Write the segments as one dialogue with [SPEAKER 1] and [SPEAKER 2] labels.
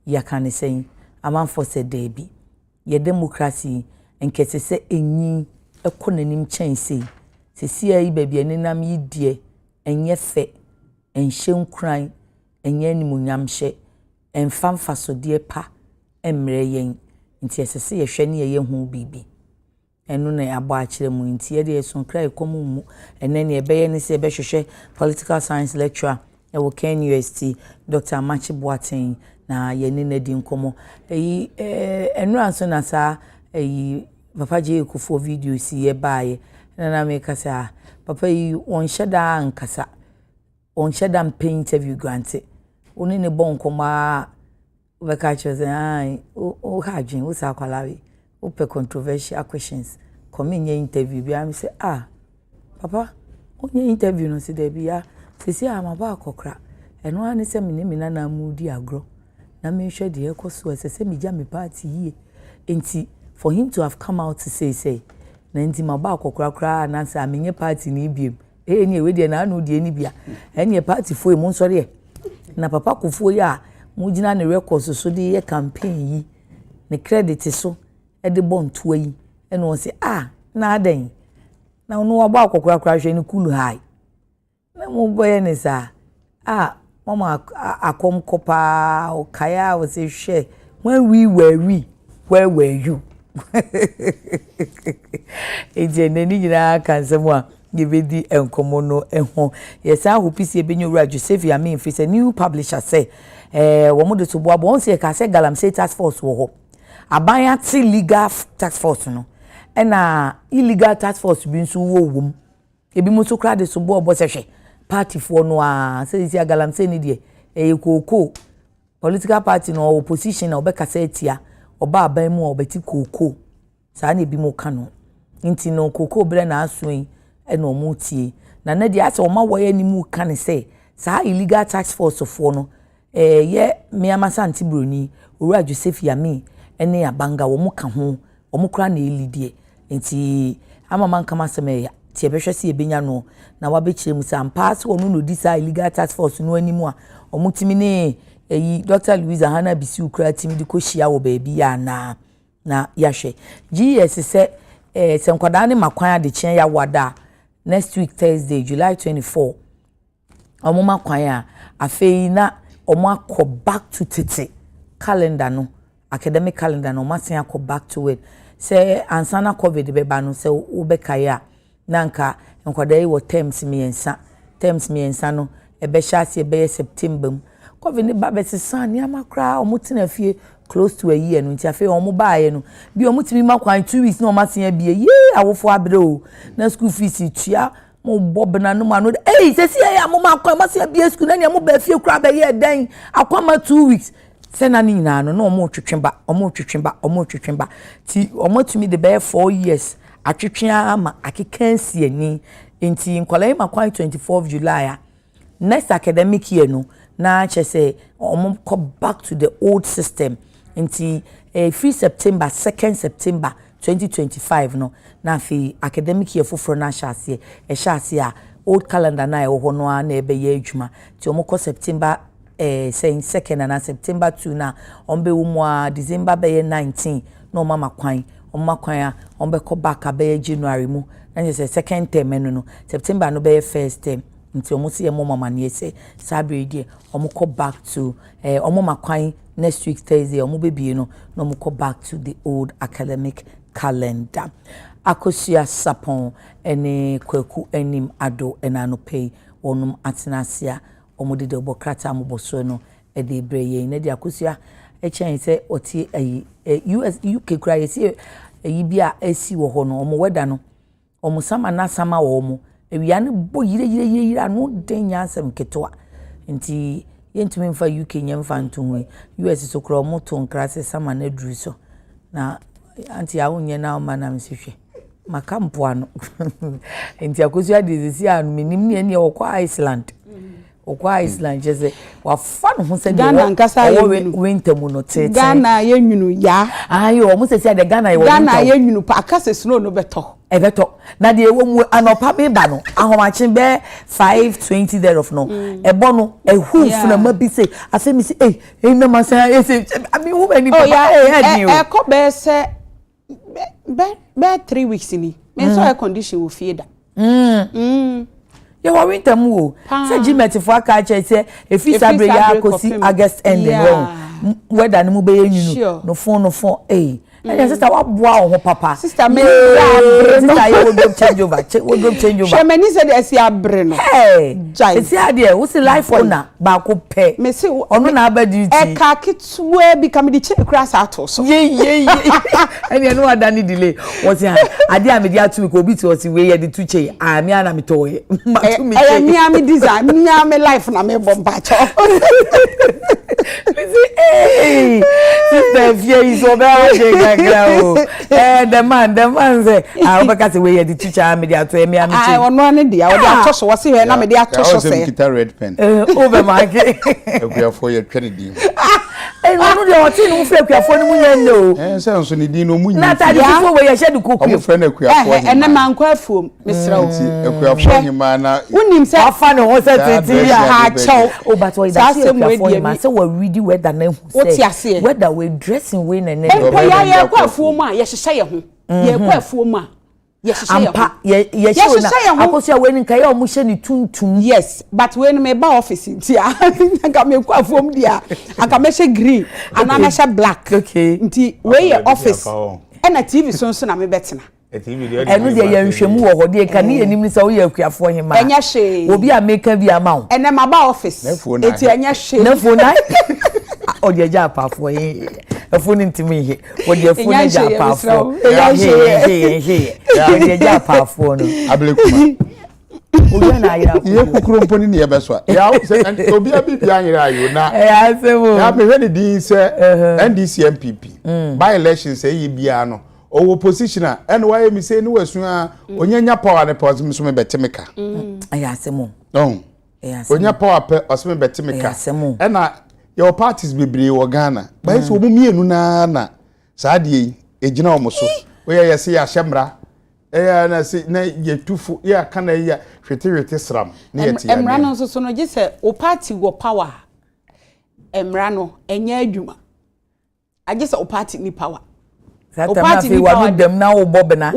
[SPEAKER 1] yakane sen amanfo se debi ye democracy enkese se enyi ekonanim chense sesi ayi baabi enenam yidie enye fe enhye nkran enye animunyamhye enfamfa so de pa emre yen nti esese ye hwe ne ye hu bibi enu na abo akire mu nti ye de sonkra ekomu mu enene ebeye ne se ebehwehwe political science lecturer ewo Ken UST Dr. Machi Boateng na ye ne nadi nkomo eyi enu anso na sa eyi papa je ekufo video si ye baaye na me kasa papa yi on sheda ankasa on sheda mpe interview grante oni ne bon koma we ka choose ai o hajin o sa kwalawe o pe controversial questions come nye interview bi am say papa onye interview no se dey bia sesi amaba akokra eno ani se me na mudi agro na me hwe de ekoso se me ja me party yie enti for him to have come out to say na nti maba akokra na say amenye party ni biem eni we de na anu de ni bia eni party fo mu nsore na papa kofo ya mujina ne records so de ye campaign yi ne credit so e de bonto yi eno se na adan na no waba akokra hwe ni cool high na mo boye ne sa mama akom kopa okaya wo se hwe when we were where were you eje neni nyina kansemo a gebedi enkomo no ehon yesa hopisi ebenyo wura Joseph Yamin fi se new publisher say wo mo de to bo abo on se ka se galamsey task force wo ho abanya ti legal task force no na illegal task force bi nso wo wom ebi mo so kra de so bo obo se hwe party for no se isi galamsey ni de koko political party no opposition na obeka se etia oba aban mu obeti koko sa na ebi mo ka no nti no koko bre na asoin na omo tie na de ase oma woye ni mu ka ne se sa illegal tax force for no ye miama santi broni owura Joseph Yamin ene abanga wo mu ka ho omo kra na elidie nti amama nkama semeya tie behwe se ebenya no na wabekire mu sa pass wo no di sa illegal tax force no animu a omo timi ne eyi Dr. Louisa Hana bisi ukra timi di ko hia wo baabi ya na yahwe GS se senkwada ne makwan ade chen ya wada next week Thursday July 24 omo makwan a afei na omo akọ back to tete calendar no academic calendar no masen akọ back to it say ansana covid beba no say ubekaya nanka nkwada yi wo terms miensa no ebe hyase ebe September covid ni ba betesa ni amakra omutena fie close to a year no nti afei omo baaye no bi omutimi makwan 2 weeks no masen bia ye awofo abre o na school fees tua mo bobna no ma no sesi ya mo makwan masen bia school na ne mo ba fie kura ba ye dan akwama 2 weeks sena ni nyina no omo twetwemba ti omo tumi de be 4 years atwetwea ama akekansi ani nti nkwalai makwan 24 July next academic year no na chese omo go back to the old system nti 3 September 2nd September 2025 no na fi academic year foforo na hyase a old calendar na ho no na ebe ye adwuma ti omo ko September saying 2nd and September 2 na ombe wo December be 19 no mama kwan omakwan ombe ko back be January mu na je second term no September no be first term nti omo se mo mama ne ese sabre die omo ko back to omo makwan next week Thursday omo bebie no omo ko back to the old academic calendar akosia sapon ene kwaku enim ado enano pay onum atenasia omo de obokrata moboso no e de breye na de akosia e chen se oti US UK kra yesi eyi bia esi wo ho no omo weda no omo sama na sama wo omo ewia ne bo yire anu denya asem ketwa nti yentumi mfa UK nyemfa ntunwe US so kra omo to nkra se sama na duru so na anti awunye na o mana msihwe makampo ano nti akosia de sisi anu minim ne okwa Iceland okwa Iceland jese wa fa no se
[SPEAKER 2] Ghana nkasa
[SPEAKER 1] winter mu no tete
[SPEAKER 2] Ghana yenwunu ya
[SPEAKER 1] ayo mo se de Ghana
[SPEAKER 2] yenwunu pa akase snow no beto
[SPEAKER 1] ebeto na de ewo mu anopa me ba no ahomache be 5:20 thereof no ebo no ehu funa ma bi say ase mi say na ma say abi hu be ni papa head ni o
[SPEAKER 2] ko be say be 3 weeks ni me so air condition wo fie da
[SPEAKER 1] ye wo winter mu o say Jimet fo aka che say efi sabre ya akosi August ending weather ni mu be yenu no phone and sister what boa ho papa
[SPEAKER 2] sister me
[SPEAKER 1] sister you go change over
[SPEAKER 2] she me ni say dey see abre no
[SPEAKER 1] jai see ade wo see life owner ba ko pe
[SPEAKER 2] me see
[SPEAKER 1] ono na aba duty
[SPEAKER 2] e ka kitwe bi kam di che cross ato so
[SPEAKER 1] ye and no adani delay what say ade am dey atu ko obi ti o si we ye di tu che me ana me to ye ma tu me che
[SPEAKER 2] me am design me am life na me bomba cho
[SPEAKER 1] sister fear is over the man say I obeka say we the teacher me dey ato me am
[SPEAKER 2] I ono ne dia we dey ato so wose he na me dey ato so say
[SPEAKER 3] guitar red pen
[SPEAKER 1] over market
[SPEAKER 3] ekuafo ye twere di
[SPEAKER 1] ono dey o tin no fe ekuafo ni munya no
[SPEAKER 3] say nso ne di no munya
[SPEAKER 1] na ta di fo we ye she de koku
[SPEAKER 3] o friend ekuafo
[SPEAKER 2] ene man kwa afuom mesra o
[SPEAKER 3] ekuafo hima na
[SPEAKER 2] unim say
[SPEAKER 1] afa ne ho say titi ya
[SPEAKER 2] ha chew
[SPEAKER 1] o but we that say ekuafo hima say we ready weather na hu say weather we dressing we na na
[SPEAKER 2] ya kwa afuom a ye hyehyɛ ye ho ye kwa afuom a ye hyehyɛ
[SPEAKER 1] ye hyehyɛ na akoso we ni kai o mu hye ni tuntum
[SPEAKER 2] yes but when me ba office ntia aka me kwa afuom dia aka me hye green ana me hye black nti we ye office na TV so na me betena
[SPEAKER 1] enu de ye nhwemu wo hode ka ne enim ni say wo ye akuafo hima
[SPEAKER 2] enya hye
[SPEAKER 1] obi ameka bi ama wo
[SPEAKER 2] ene ma ba office eti enya hye
[SPEAKER 1] na fo na o de ja apafo ye afuni ntimi he wo de afuni ja apafo ye ja apafo no
[SPEAKER 3] ablekuma
[SPEAKER 1] obi na ayira
[SPEAKER 3] ye kukuru mponi ne ye beso ya obi abi anyira ayo na
[SPEAKER 1] asemo
[SPEAKER 3] ya me hwe ne din say NDC MPP by election say yi bia no owo position a ene wa ye mi say ni wasu a onyanya power ne pause mi so me betemeka
[SPEAKER 1] asemo
[SPEAKER 3] onya power pe oseme betemeka ena your parties bebre wo Ghana ba so mu mienu na saade ejina o so we ye se ya hyemra na se na ye tufu ya kana ya hwete sram na ye tie
[SPEAKER 2] emra no so no gise o party wo power emra no enya adwuma agise o party ni power
[SPEAKER 1] o party ni power dem na wo bobna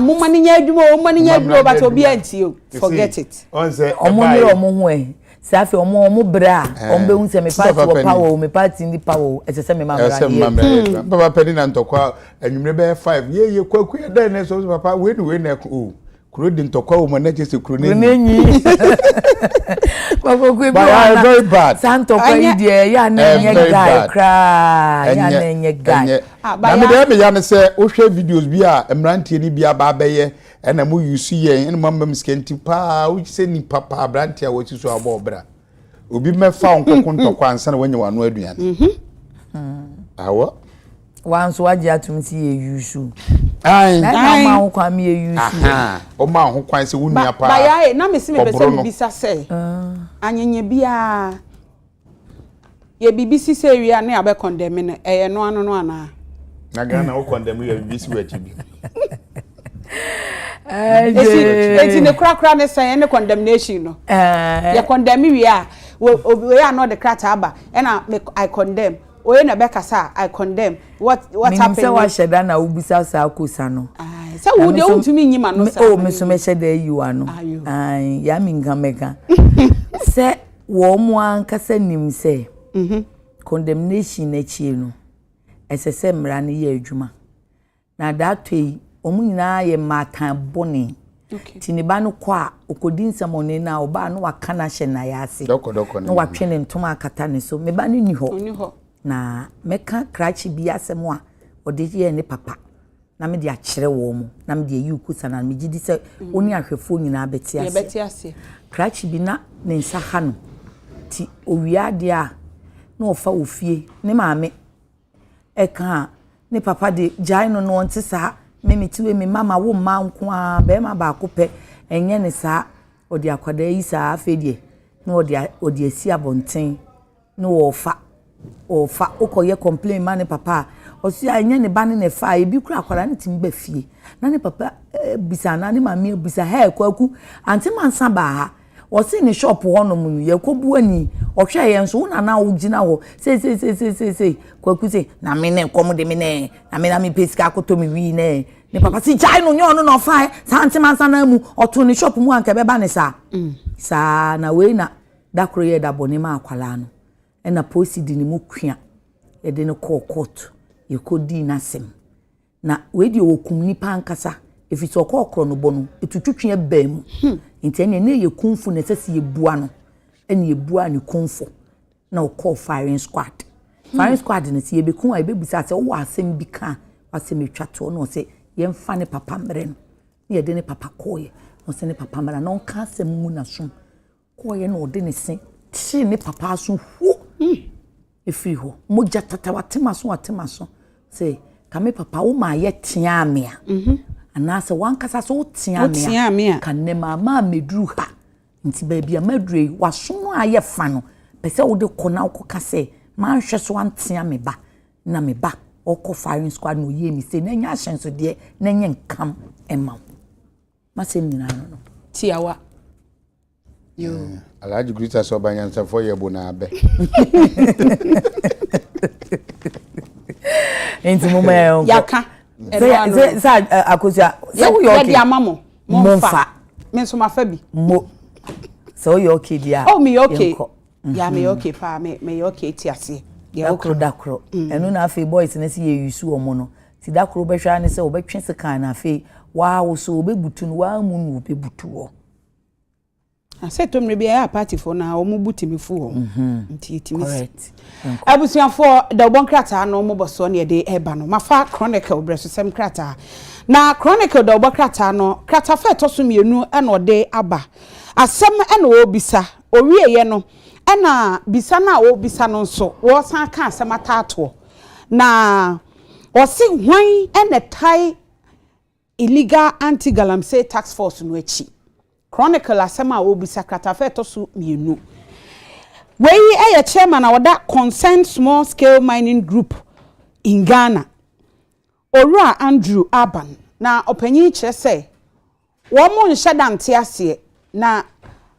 [SPEAKER 2] mo mani nya adwuma o mani nya adwuma but obi anti o forget it
[SPEAKER 3] on say
[SPEAKER 1] omo ho safi omo bra ombe unse me party wo power me party ni power esese me mamra
[SPEAKER 3] ye papa pedi na ntokwa anwumre be 5 ye kwaku ye dan na so papa we na o kuro di ntokwa wo na chese kuro
[SPEAKER 1] nenyi papa ku bi
[SPEAKER 3] na very bad
[SPEAKER 1] santo kwa idie ya na nye guy cry ya na nye guy
[SPEAKER 3] na me dey me ya ne se wo hwe videos bi a emrantie ni bi aba abaye ena mo yusu ye ena mama skenti pa wo se ni papa brantia wo ti so aba obra obi mefa onkoko ntokwa ansa na wanya wano aduane awo
[SPEAKER 1] wanso waje atum si ye yusu
[SPEAKER 3] ai
[SPEAKER 1] na ma ho kwa me ye yusu
[SPEAKER 3] o ma ho kwan se wunia pa
[SPEAKER 2] ba ya na me se me pese me bisa se anyenye bia ye bibisi se wi na abe condemn ne eye no ano no ana
[SPEAKER 3] na Ghana wo condemn ye bibisi wa chibi
[SPEAKER 2] eti ne kura ne say ne condemnation no ye condemn wi a we are not the crata aba na I condemn oye na beka sa I condemn what happened
[SPEAKER 1] say wa sheda na ubisa sa akosa no
[SPEAKER 2] say wo de untumi nyima no sa
[SPEAKER 1] me so me sheda yi ano ya mi ngameka say wo mu ankasa nim say condemnation na chie no esese mra ne ye adwuma na that way omu nyina ye matan boni tiniba no kwa okodi nsamone na oba no waka na hye na yase
[SPEAKER 3] doko
[SPEAKER 1] no watwe ne ntoma akata ne so meba no ni ho na meka krachi bi asem a ode ye ne papa na me de akere wo mu na me de yi ukusa na me gidi se oni ahwefo nyina beti ase krachi bi na ne nsa ha no ti owia de a na ofa ofie ne maame eka ne papa de jai no no nte sa meme tiwe me mama wo ma nko a be ma ba ko pe enye ne sa odi akwada yi sa afedie na odi asi abonten na ofa okoye complain ma ne papa osi anya ne ba ne ne fa e bi kura akwara ne tim ba fie na ne papa bisa na ne mama bisa ha kwaku anti mansa ba ha osi ne shop ho no mu ye kobu ani ohwe ye nso na na ugina ho sei kwaku sei na me ne komo de me ne na me na me pesika akoto me wi ne papa si jai no nyo no fa sa anti mansa na mu oto ne shop mu anka be ba ne sa sa na we na dakro ye da boni ma akwala no e na posi di ne mu kua ye de ne court ye kodi na sem na we di okum nipa ankasa efiti okokro no bono etutwetwe ba mu nti ene ne ye kunfu ne sese ye bua no ene ye bua ne kunfu na okọ firing squad ne se ye be kun a be busa se wo asem bi ka asem etwato no se ye mfa ne papa mre no ye de ne papa koye no se ne papa mra no ka asem mu na so koye no de ne se ti ne papa so hu efi ho moja tata watema so se kame papa wo ma ye tia me a anase wankasa so tia me a kan ne mama medru ha nti ba bia madru waso no aye fa no pese wo de kona wo ka se ma hwe so antia me ba na me ba okọ firing squad no ye mi se na nya ahyenso de na nye nkam ema ma se nyina no
[SPEAKER 2] tiawa yo
[SPEAKER 3] Alhaji Grita so banyansa fo ye bo na abe
[SPEAKER 1] enti mama
[SPEAKER 2] yaka
[SPEAKER 1] sa akosia so wo
[SPEAKER 2] yo di amamo monfa me so mafa bi
[SPEAKER 1] mo so yo okay dia
[SPEAKER 2] oh me okay ya me okay pa me okay ti ase
[SPEAKER 1] dakro enu na afi boys na si ye yusu omo no ti dakro be hwa ne se obetwe se kan na afi wa wo so obebutu no wa mu no obebutu wo
[SPEAKER 2] ase to mre bia party for na omo butimi fu ho nti correct abusuafo da obon krata no mo boso ne de eba no mafa chronicle breso sem krata na chronicle da obon krata no krata fa to so mienu e no de aba asem e no obisa owie ye no e na bisa na obisa no nso wo san ka asem atato na osi hwan e ne tai illegal anti-galamsey tax force no achi chronicle asema obisa kratafe to so mienu wey eye chairman na oda concerned small scale mining group in Ghana Owura Andrew Aban na opanyi kire se wo mo nhye dante ase na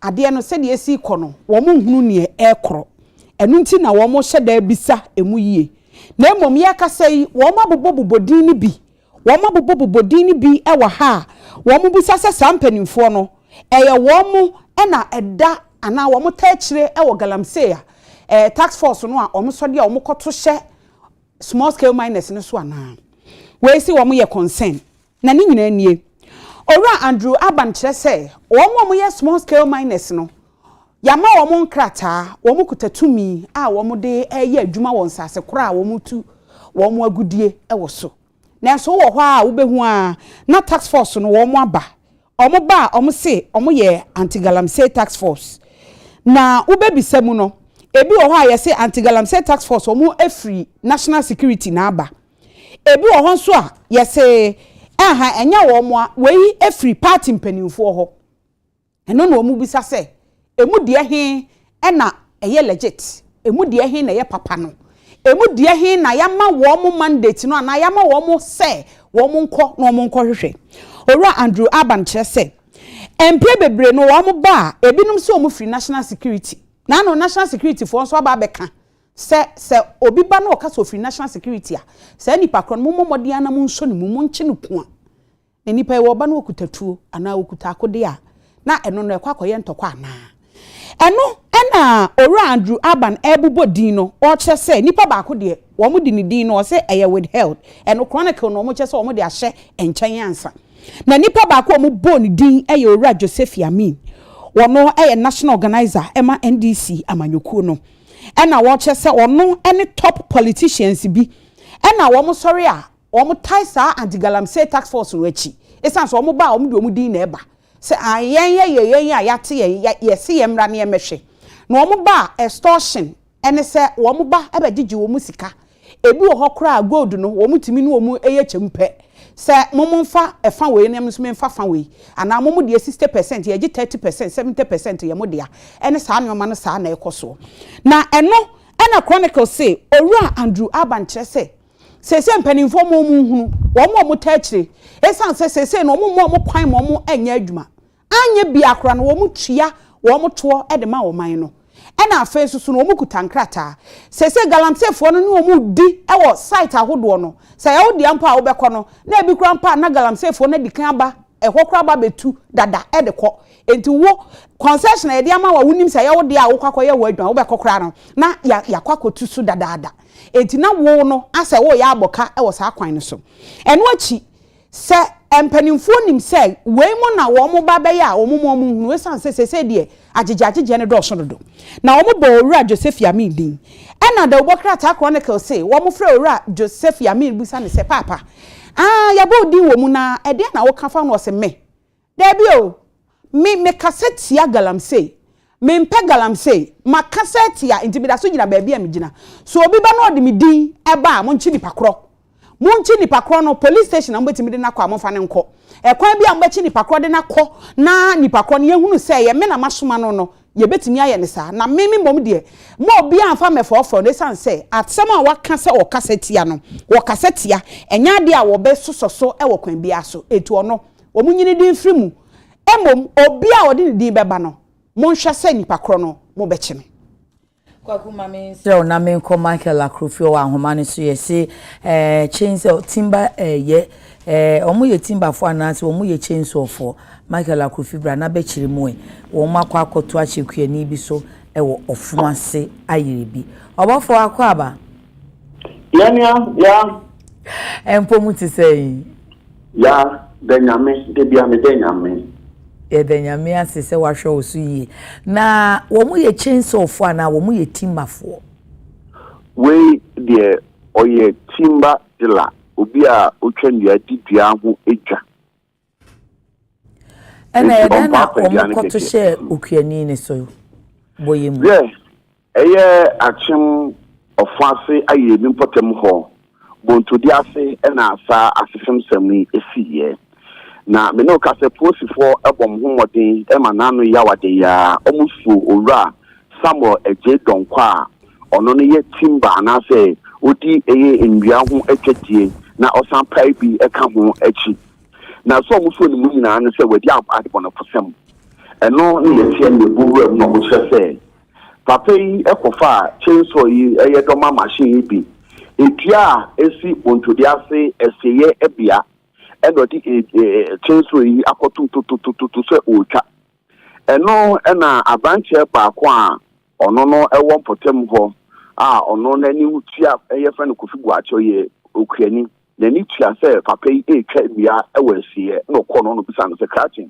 [SPEAKER 2] ade no se de esi kono wo mo hunu ne ekro enu nti na wo mo hye da bisa emu yie na emom ye kasai wo mo bobobodin ni bi wo mo bobobodin ni bi e wa ha wo mo bisa se sampanimfo no eye womu ena eda ana womu tachire ewo galamsey tax force no a omo so de a omo koto hye small scale miners ne so ana we si womu ye concern na ni nyina nie Owura Andrew Aban kire se womu ye small scale miners no yama womu nkrata womu kutatumi a womu de eye adwuma won sase kora womu tu womu agudie ewo so na so wo ho a wo behu a na tax force no womu aba omo ba omo se omo ye anti-galamsey tax force na ubebisa mu no ebi wo ho a ye se anti-galamsey tax force omo afri national security na aba ebi wo ho nso a ye se aha enya wo mo a wei afri party mpanimfo ho eno na omo bisa se emu de he na eye legit emu de he na ye papa no emu de he na yama wo mo mandate no na yama wo mo se wo mo nko na wo mo nko hwehwe Owura Andrew Aban kire se empie bebre no wo mo ba ebinum se omo free national security na no national security for so aba beka se obi ba no ka so free national security a se nipa kron mo mmodi ana mo nso ne mo nche ne ku a na nipa e wo ba no okutatuo ana okuta akode a na eno no ekwa koye ntokwa ana eno ena Owura Andrew Aban ebubo din no o kire se nipa ba akode wo mo di ni din no o se eye withheld eno chronicle no mo kire se wo mo de ahye enkyen ansa na nipa ba ko mo bone din eye Owura Joseph Yamin wono eye national organizer ema NDC amanyokuo no ena wo chese wono any top politicians bi ena wo mo sorry a wo mo tie sa anti-galamsey tax force no achi esan so wo mo ba wo mo de wo mo din na eba se ayen a yate ye se ye mra na ye mehwe na wo mo ba extortion ene se wo mo ba ebegigi wo mo sika ebi wo hokra gold no wo mo timi no wo mo eye chempe se momfa efa we na mso memfa fa we ana momo de 60% ye 30% 70% ye modea ene saa nyoma no saa na ekoso na eno ena chronicle say Owura Andrew Aban kire se sese mpanimfo mo hunu wo mo taachire esan sese no mo kwan mo enya adwuma anye bia kora no wo mo tua wo mo to e de ma wo man no e na afa susu no wo mo kutankrata sese galamsefo no ne wo mo di e wo site ahodo no se ya wo di ampa wo bekọ no na ebi kura ampa na galamsefo na dikan aba ehokra ba betu dada e de kọ enti wo concession e de ama wa wonim se ya wo de a wo kwakoye wo adwan wo bekokra no na ya kwakotu su dada enti na wo no ase wo ya aboka e wo sa kwan no so eno achi se empanimfo nim se we mo na wo mo ba be ya wo mo hunu we san se de agege ne do so do na wo mo bo owura Joseph Yamin din e na da Obokrata Chronicle say wo mo fra owura Joseph Yamin busa ne se papa ya bo din wo mu na e de na wo ka fa no se me da bi o me cassette ya galamsey me mpe galamsey ma cassette ya intibida so gina ba bia me gina so obi ba no de me din e ba mo nchi nipa kro no police station am betimi de na kwa amfa ne nko e kwan bia mbachi nipa kro de na kọ na nipa kro ne yehunu se ye me na masoma no ye betimi aye ne sa na me mbom de mo obi amfa me fofo ne san se atsem a waka se o cassette ya no wo cassette ya enya de a wo be sososo e wo kwan bia so etu ono wo munyini din frimu emom obi a wo de ne din beba no mo nhwa se nipa kro no mo bechi no
[SPEAKER 1] Kwaku mame so na me ko Michael Akrofio wa ahoma ne so ye se chains timber ye omo ye timber fo anase omo ye chains ofo Michael Akrofio bra na be chire mu e wo makwa akoto achekuani bi so e wo ofo ase ayire bi obofo akọ aba
[SPEAKER 4] ya
[SPEAKER 1] empo ti sei
[SPEAKER 4] ya Benyame de bia me Benyame
[SPEAKER 1] Edenyame asese wahwe osu yi na wo mu ye chainsaw fo na wo mu ye timber fo
[SPEAKER 4] we de oye timber dila obi a otwandua didua ho edwa
[SPEAKER 1] ena na o mu koto she okuani ne so boye mu
[SPEAKER 4] eye achim ofase aye bi potem ho bontodi ase ena asa asefem samni esiye na me no ka se posifo ebom homodin e manano ya wade ya omusu owura Samuel eje donkwa ono ne ye timba na se odi eye ndua ho atwatie na osan pai bi e ka ho achi na so omusu ni mu nyina ne se wadi adbo no posem eno ne ye tie ne buwura no mo se papa yi ekofa chainsaw yi eye doma machine yi bi etua esi bontodi ase eseye ebia eno di chainsaw yi akotu to se ocha eno na abanche baako a ono no ewo potem ho a ono na ni utia eye fa no kofigu acho ye okuani na ni tua se papa yi etwa bia ewo asie no kọ no bisa no se cracking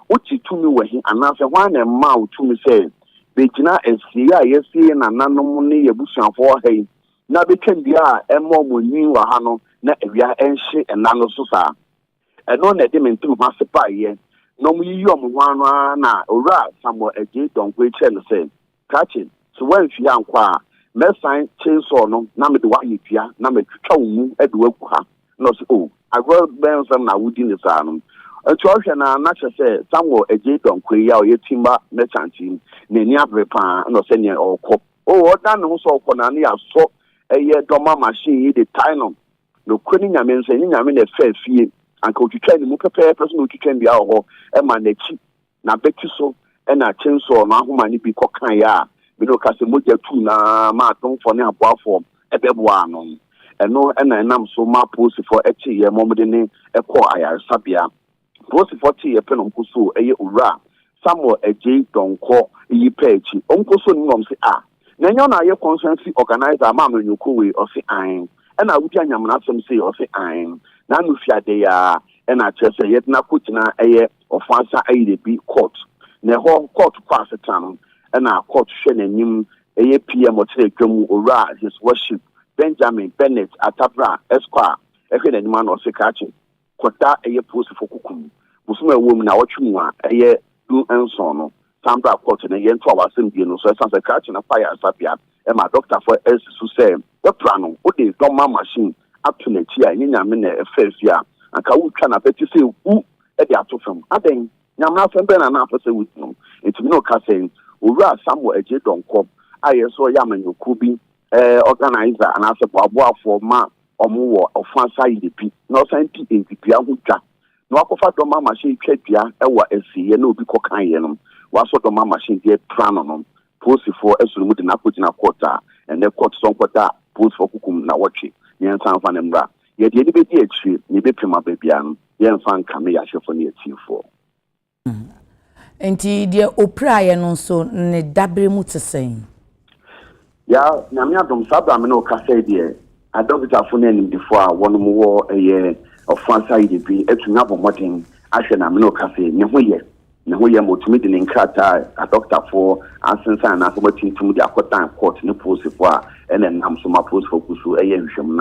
[SPEAKER 4] uchi tumi wahi anase hwan na ma utumi se begina asie a yesie na nanom ne yebusuafo hai na betwam bia emo moni wa ha no na ewia enhye enano so sa eno na de mentum masepa ye no mu yi om hwanu na owura Samuel eje donkwe che no se catching so when fi ankwa me sign chainsaw no na me de wa yetua na me twetwa mu e de waku ha no so oh agro ben sam na wudi ne sa no etu ohwe na che se Samuel eje donkwe ya o yetimba merchantin na ni abrepa no se ne okọ o oda no so okọ na ne aso eye doma machine yi de time no kwani nyame nso ni nyame na fa fie anka otwitwa ni mu pepe person otwitwa bia ho e ma na chi na beti so e na chainsaw na ahoma ni bi kokan ya bi no ka se moja tu na ma atonfo ne aboafo e beboa no eno e na nam so ma post for e chi ye momde ne e ko ayarsabia post for chi ye penom kuso e ye owura Samuel eje donko yi pechi onkoso ni nom se na nyo na ye consensus organizer ma amanyoko we o se an e na wudi anyamna asem se o se an na no fiade ya e na chese ye na kutina eye ofansa ayire bi court na ho court pass tan e na court hwe nanim eye PM o tere dwam owura his worship Benjamin Bennett Atabra Esquire e hwe nanim na o se kache kota eye post for kukum busuma ewom na wotwemu a eye du enso no Sambra court na ye nto awasem bi no so sanse kache na fire sapia e ma doctor for su say the plan o de doma machine up to next year nyame na efafia anka wutwa na beti say u e de atofam aden nyamna fembe na na afese wutno etimi no ka say owura Samuel eje donko aye so ya manyoku bi organizer and as aboafo ma omo ofansa yibi na osanti entipia ho twa na wakofa doma machine twatwa ewa asiye na obi kokan ye no waso doma machine de plano no posi for esuru de na kotina quarter and the court son quarter post for kukum na watchi yen san fa ne mra ye de be di achi ni be pema bebia no yen fan kame ya hwefo ne atifo
[SPEAKER 1] enti de opra ye no so ne dabre mu tsesen
[SPEAKER 4] ya na me adom sabra me no ka say de adokita fo na nim before won mo wo eye ofansa ide bi etunya bomodin ahwe na me no ka say ne ho ye motumi de nkrata adokita fo ansensa na so matintum de akotan court ne post fo a ene nam so ma post fo kusu eye nhwem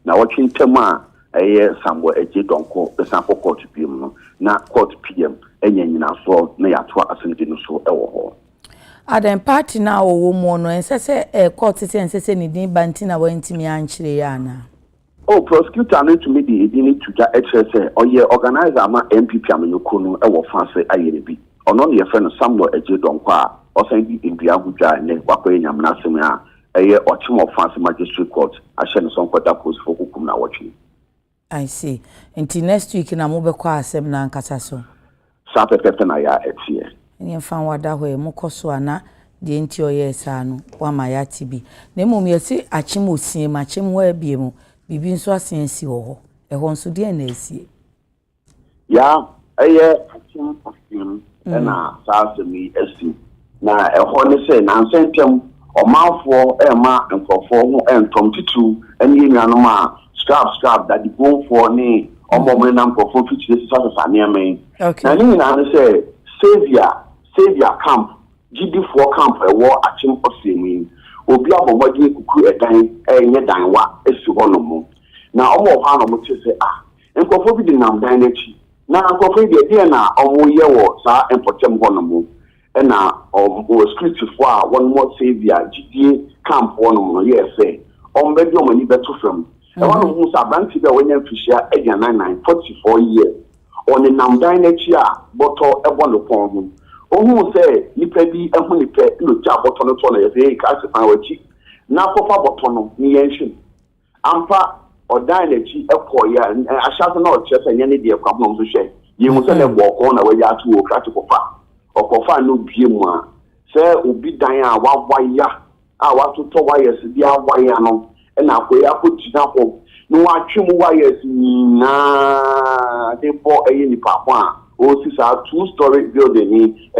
[SPEAKER 4] na watwintam a eye sambo eje donko be sampo court pm no na court pm enya nyina so na ya to asende no so ewo ho
[SPEAKER 1] Adam party na wo mo no ensese court ensese ni din banti na wantimi ankyere ya na
[SPEAKER 4] prosecutor no to me the edini to ja HSA or ye organizer ama MPP amanyoko no ewo fanse ayere bi ono ne yefe no Samuel eje donko a osan di indua gudwa ne wakoye nyamna asem a eye ochimo fanse magistrate court ahye no son kwata post for hukum na watchi
[SPEAKER 1] I see until next week na mo be kwa asem na nkasa so
[SPEAKER 4] sa pepe na ya etie
[SPEAKER 1] ni fan wada ho e mokoso ana de nti oye sa no wa ma ya tibi na mom yesi achim osie ma achim wa bie mu bibi nso asensi ho ho nso de na esie
[SPEAKER 4] ya eye achim osie na sa semi esi na ho ne se na nsentem omanfo ma nkofo ho entom titu eni nuanom a scrap that the go for ni omo na nkofo fitu so sa na me na ni na se Savior camp, GD4 camp, a war at Chim of Simi, Obi Abomadi Kuku a dine, a yedan wa, a suhonomo. Now, almost Hanomo say, and Kofobi the Nam Dinechi. Now, Kofobi the Diana, or ye war, sir, and Potem Honomo. And now, street for one more Savior, GD camp, one yes, say, on bedroom and you better from. I want to move a bank to the William Fisher, 44 years. On the Nam Dinechi, bottle a one upon him. Ohu say nipa bi ehu nipa no ja botono to na ye ka se fa wachi na kofa botono ni yenhwem ampa odan na chi ekoya ahyaso na ochese nya ne de kwam no so hwe ye mu se le boko na waja atu wo krati kofa no bie mu a se obi dan a wawaya a watoto wires bi awaya no na akoya akotuna ko no atwem wires ni na de bo eye nipa ko a o si sa 2-story building ni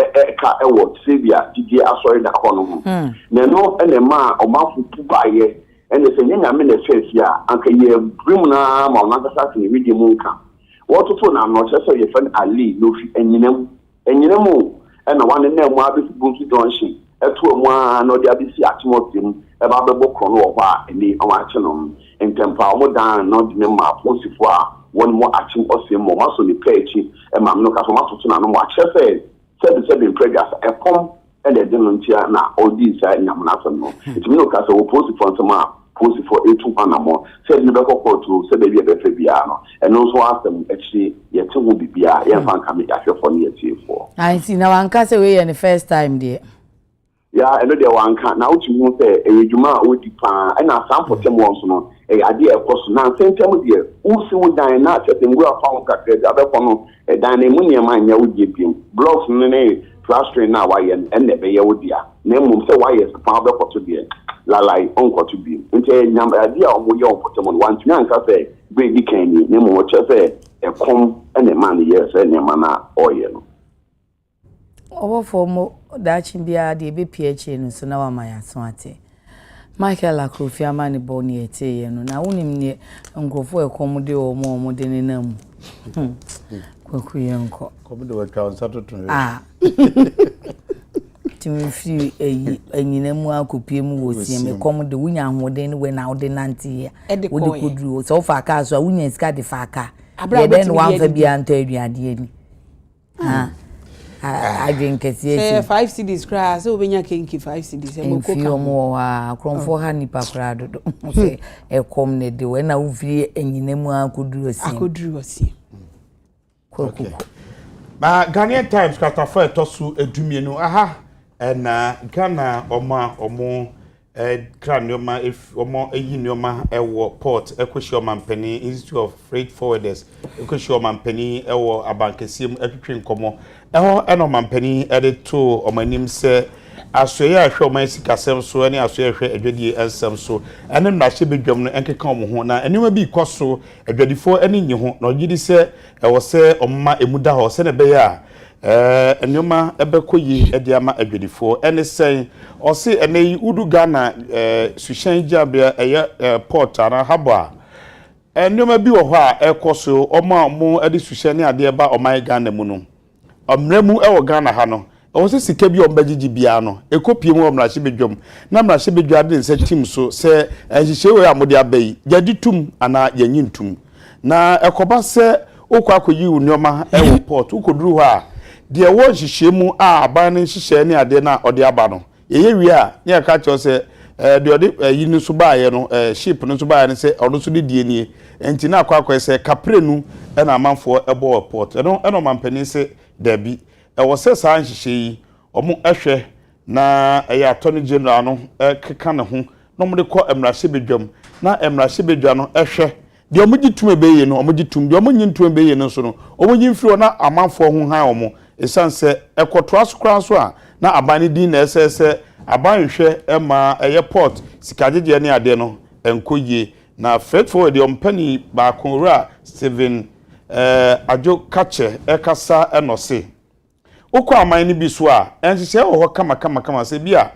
[SPEAKER 4] ka ewo Savior didi asori da kono ho na no ene ma o mafu pubaye ene se nyanya me na face a anka ye brim na ma na kasa ni widi mu nka wototo na no chese ye fan Ali no fi enyinam ena wane na mu abi bunsu donshi eto mu a no dia bi si atmosphere e ba bebo krono wo ha eni o ma che no entempa o dan no di ma posifo a one more action or more muscle the page and I'm not as much to know what she said in previous a come and they didn't now all these side no it's me no case we post for some post for 8 more said never go to say baby be biano and also ask them actually yet will be bia yeah fan come after for near for
[SPEAKER 1] I see now an case we the first time there
[SPEAKER 4] yeah I know there one can now to who say e juma o di pa and na sam for them once no e ade e koso na sentem de wo si wo dan na chetengu afa on kakra da be kono e dan na mu niam anya wo die biem blocks ne plastering na wa ye en ne be ye wo dia na mum se wa ye pa be koto de la lai on koto biem nte nyam ade a omo ye on koto mo wan tumi anka se be di kan ni ne mo che se e kom ene man ye se ne mana oye no
[SPEAKER 1] owo for mo da chimbia de be PH no so na wa maya so ate Michael Akrofi amani boni eteye no na wonim ne nkrofo ekomde omo de ne nam kwaku yenko
[SPEAKER 3] komde wa ka onsato tun
[SPEAKER 1] timi fi enyina mu akopie mu wosie me komde wunya ahode ne we na ode nante ya wode kodru so fa aka so wunya sika de fa aka ye den wan fa bia nta aduade ni I drink it yes
[SPEAKER 2] 5 CDs cry so obenya kenki 5 CDs e moko
[SPEAKER 1] ka mo wa kromfo ha ni papra dodo say e kom ne de we na wo firi enyinamu akoduru osi
[SPEAKER 3] okay ba Ghanaian Times katafa etosu edumienu aha na Ghana omo Cranioma if omo eyinioma ewo port ekohye omampani Institute of Freight Forwarders ekohye omampani ewo abankesiem etwetwe nkomo eho enomampani to omanim se asoye ahwe omansika so ene asoye ahwe adwadie ansam so ene mmahye bedwam no enkeka omo ho na enema bi koso adwadifo ene nyi ho na ogidi se ewo se omma emuda ho se ne be ya enoma ebekoyi ediama adwadifo ene sen osi ene udu Ghana sushan jabia port ana haba enoma bi wo ho a ekoso omo mo edi sushan ne ade ba oman Ghana mu no omremu ewo Ghana ha no osi sike bi ombagigi bia no ekopie mu omrahye bedwam na omrahye bedwa de nse tim so se ehihye we amode abai jadi tum ana yanyin tum na ekoba se okwa akoyi unioma ewo port ukoduru ho a de wo hihye mu a aban ne hihye ne ade na ode aba no ye wi a ne ka cho se de ode yinu so baaye no ship no so baaye ne se odo so de die nie enti na akwa se kaprenu na amanfo ebo port eno mampani se dabi ewo se sa nhihye yi omo ehwe na eya attorney general no keka ne ho no mo de kọ emrahye bedwam na emrahye bedwa no ehwe de omo gitum ebeye no omo gitum de omo nyintum ebeye no so no omo nyimfiri na amanfo ho han omo esanse ekoto asokran so a na abane din na esese abanhwe ema airport sikajeje ne ade no enkoye na freight forward de ompani ba konra Steven ajo kache ekasa enose ukọ aman ni bi so a enhye ho kama se bia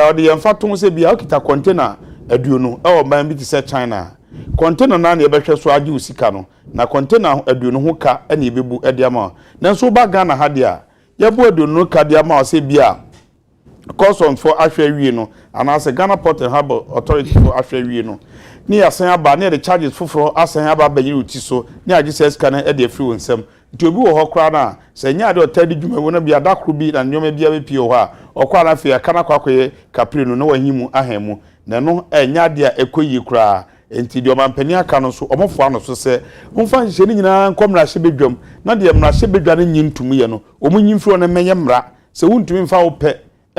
[SPEAKER 3] ode yemfato se bia okita container aduonu man bi ti se China container na ebehwe so age usika no na container aduonu ho ka na ebebu ediama na so ba Ghana ha dia yebo aduonu ka diama se bia custom for ahwe no anase Ghana Port and Harbour Authority for ahwe no ni asan aba na the charges foforo asan aba ba yiri uti so ni age se ska na e de free wonsem nti obi wo hokra na se nya de otadi dwuma wo na bia dakro bi na nyoma bia be pie ho a okwa na fe kana kwakoye kapre no na wahimu ahemu na no enya de ekoyi kra enti de omampani aka no so omofo ano so se mfa nhye ni nyina nkomrahye bedwam na de emrahye bedwa ne nyintum ye no omunyimfiro na menye mra se wuntumi mfa wo pe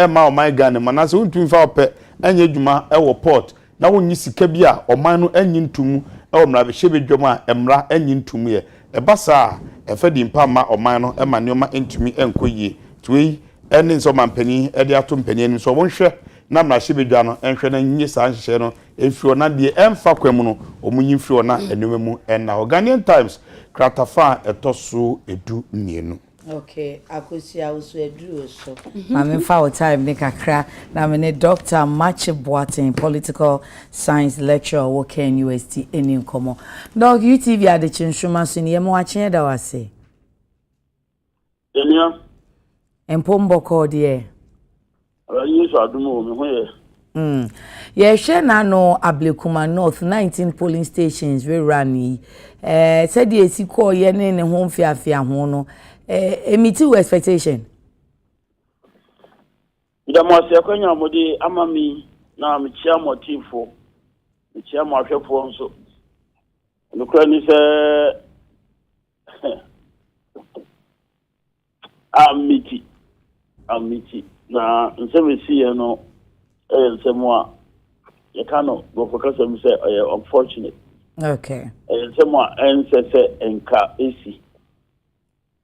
[SPEAKER 3] ma oman Ghana ma na se wuntumi mfa wo pe enya dwuma ewo port na wonyi sika bi a oman no anyintum ewo mrahye bedwam a emra anyintum ye ebasa efedi mpa ma oman no ema neoma entumi enkoyie tuwi ene nso mampani ede ato mpani ani so wonhwe na mrahye bedwa no enhwe na nyi sa nhye no efiro na de emfa kwam no omunyimfiro na enoma mu enna Ghanaian Times kratafa etoso edu mienu.
[SPEAKER 1] Okay, akosia usu edu so. Mami fa o time ne kakra na me ne Dr. Mache Boateng political science lecturer work in UST eni nkomo. Dog UTV Adekye Nsroma so ne yemo achen da wase.
[SPEAKER 5] Enia.
[SPEAKER 1] Empombo ko de.
[SPEAKER 5] Yesu adumo me ho ye.
[SPEAKER 1] Ye hwe na no Ablekuma North 19 polling stations we run said ye si ko ye ne ho mfiafia ho no emiti expectation
[SPEAKER 5] ida mo se akwanya modi amami na mechia motifo mechia mo ahwefo nso nokra ni se amiti na nsebesi ye no nsemo a ye kano go focus am say unfortunate
[SPEAKER 1] okay
[SPEAKER 5] nsemo a ensese enka esi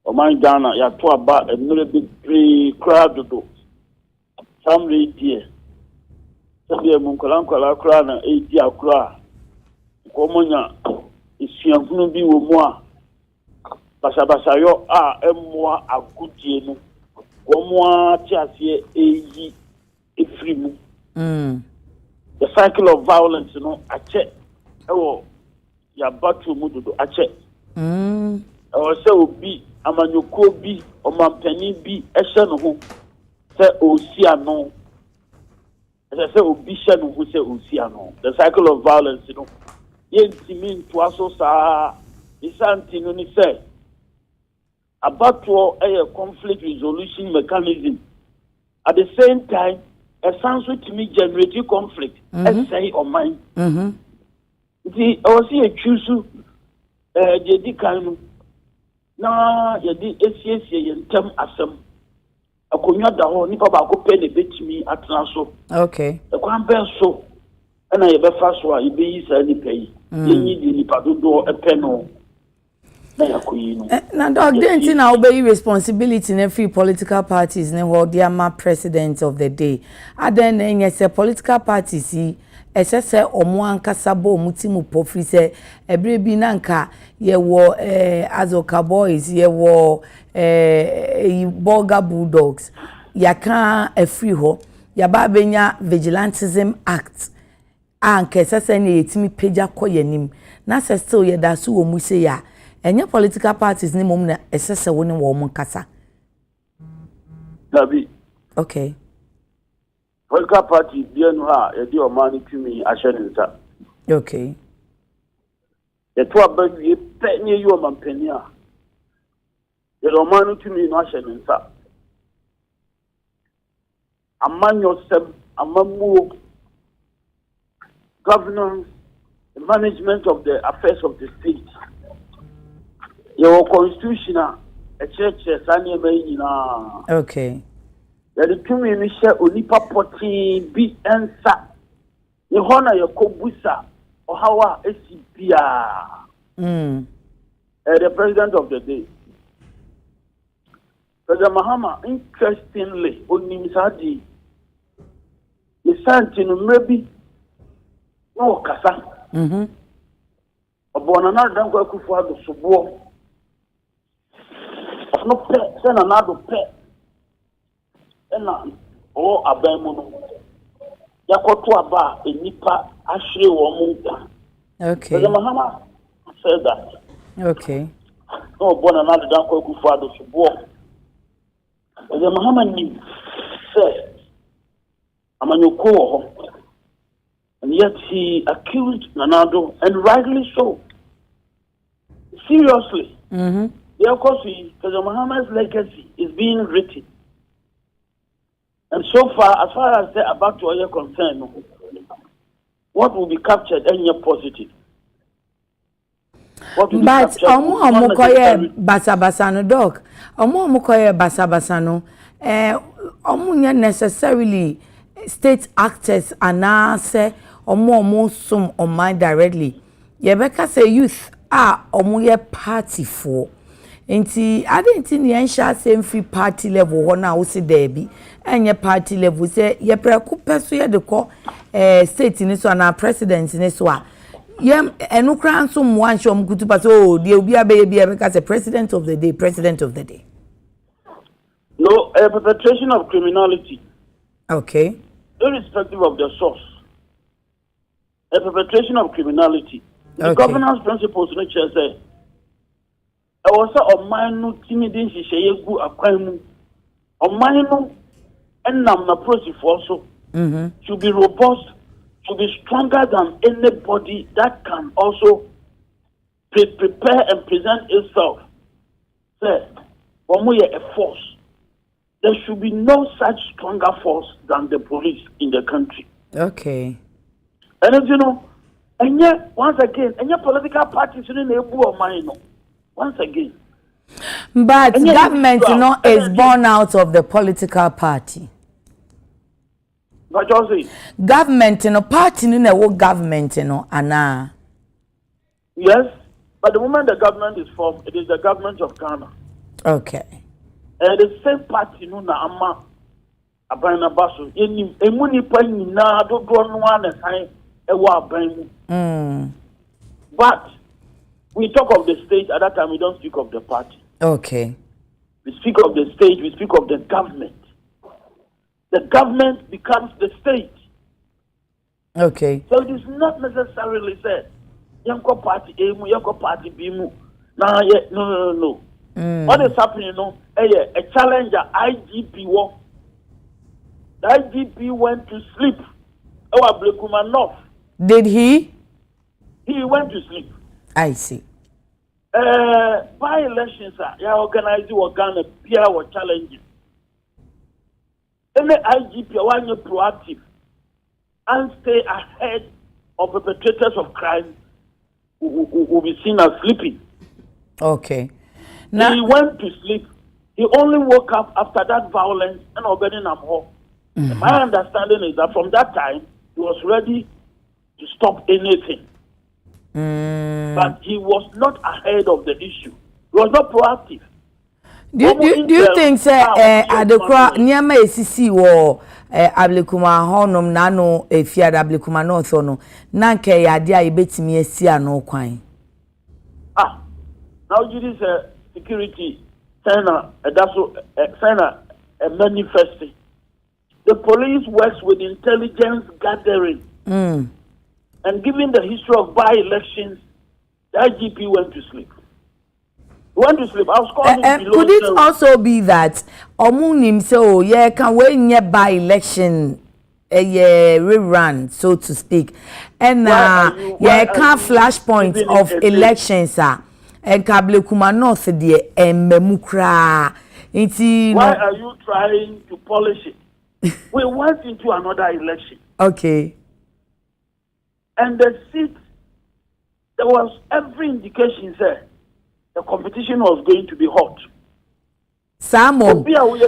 [SPEAKER 5] oman Ghana ya to aba emere bi crowd do some radio sabi mu nkola crowd na edi akura komonya isuafunu bi wo mu a basabasa yo a emmoa agudie no komoa tiasie eyi efrimu the cycle of violence no ache ewo ya batu mu dodo ache ewo se obi amanyoko bi omampani bi ehye no ho se osi ano se obi hye no ho se osi ano the cycle of violence no yentimi nto aso saa isanti no ni se abato conflict resolution mechanism at the same time a sounds to me generate conflict and say on mine the o see a choose the dikanu na yedi esiesie yentam asem akonya da ho nipa ba ko pe ne betimi atena so
[SPEAKER 1] okay
[SPEAKER 5] ekwan ben so na ye be fa so a ye be yi sa nipa yi yenyi di nipa dodo epe no na yakoyi no
[SPEAKER 1] na dog didn't na obey responsibility in every political parties ne hold their president of the day aden na say political parties see esese omo ankasa bo mutimu pofri se ebre bi na nka ye wo azoka boys ye wo Bolga Bulldogs yaka afri ho ya ba benya vigilantism act anka esese na yetimi peja koyanim na se still ye da so wo mu se ya enye political parties ni mom na esese wo ni wo mo kasa
[SPEAKER 5] Dabi
[SPEAKER 1] okay
[SPEAKER 5] political party bienu ha e di o mani tumi ahye nta
[SPEAKER 1] okay
[SPEAKER 5] e to abawie pe ni yi o mampani a e do mani tumi no ahye nta amanyo sem amamu governance the management of the affairs of the state your constitutional a church sanye mai na
[SPEAKER 1] okay
[SPEAKER 5] the tumi ni she onipa poti bi ensa ni hona yakobusa ohawa esibia the president of the day President Mahama interestingly onimsadi ni santi no mrebi no kasa obona na dan kwa kufu ado sobo no pe se na na do pe na o abamu no yakoto aba enipa ahwe wo mu nka
[SPEAKER 1] okay
[SPEAKER 5] President Mahama said that
[SPEAKER 1] okay
[SPEAKER 5] no obona na dan kwa kufu ado sobo President Mahama ni said amanyoko and yet he accused Nanado and rightly so seriously because President Mahama's legacy is being written. And so far as they're about to are concerned, what will be captured and yet positive?
[SPEAKER 1] But omo koye basa no dog. Omo koye basa no omo nya necessarily state actors anase omo sum on mind directly. Yebeka say youth omo ye party for. Enti adenti ni ensha same free party level ho na wo se there bi enye party level say ye preku peso ye de ko state ni so na president ni so a yem enukran so mo anhwe om kutu paso oh de obi abeye bi e say president of the day
[SPEAKER 5] no a perpetration of criminality
[SPEAKER 1] okay
[SPEAKER 5] irrespective of the source a perpetration of criminality the
[SPEAKER 1] okay.
[SPEAKER 5] governance principles which say I was a man no timidin she gu akwan mu o man no enam na process also to be robust, to be stronger than anybody that can also prepare and present itself. Say, when we are a force, there should be no such stronger force than the police in the country.
[SPEAKER 1] Okay.
[SPEAKER 5] And you know, and yet once again, and your political parties in the of mine. Once again.
[SPEAKER 1] But government is born out of the political party.
[SPEAKER 5] But you
[SPEAKER 1] government party government ana.
[SPEAKER 5] Yes, but the moment the government is formed, it is the government of Ghana.
[SPEAKER 1] Okay.
[SPEAKER 5] And the same party no na ama abana baso eni emuni pa nyina do no na san ewo aban. But we talk of the state, at that time we don't speak of the party.
[SPEAKER 1] Okay.
[SPEAKER 5] We speak of the state, we speak of the government. The government becomes the state.
[SPEAKER 1] Okay.
[SPEAKER 5] So it is not necessarily said, Yanko party A, Yanko party B. No. What is happening, a challenger, IGP war. The IGP went to sleep.
[SPEAKER 1] Did he?
[SPEAKER 5] He went to sleep.
[SPEAKER 1] I see.
[SPEAKER 5] By elections, you organize your Ghana, peer or challenging. Any IGP, when you're proactive and stay ahead of perpetrators of crime, will be seen as sleeping.
[SPEAKER 1] Okay.
[SPEAKER 5] Now, he went to sleep He only woke up after that violence and opening up home. My understanding is that from that time, he was ready to stop anything. But he was not ahead of the issue. He was not proactive.
[SPEAKER 1] Do you think say adekwa nyama esisi wo ablekuma honom na no efiada ablekuma no so no na nke ya de a betimi asi ano kwan
[SPEAKER 5] now you this security signer that's signer a manifesting. The police works with intelligence gathering. And given the history of by-elections, the IGP went to sleep. Went to sleep. I was calling
[SPEAKER 1] could it also be that omunim so yeah can we near by-election rerun, so to speak, and yeah can flashpoints of elections and Kablekuma North the memukra.
[SPEAKER 5] Why are you trying to polish it? We went into another election.
[SPEAKER 1] Okay.
[SPEAKER 5] And the seat, there was every indication there. The competition was going to be hot.
[SPEAKER 1] Simon,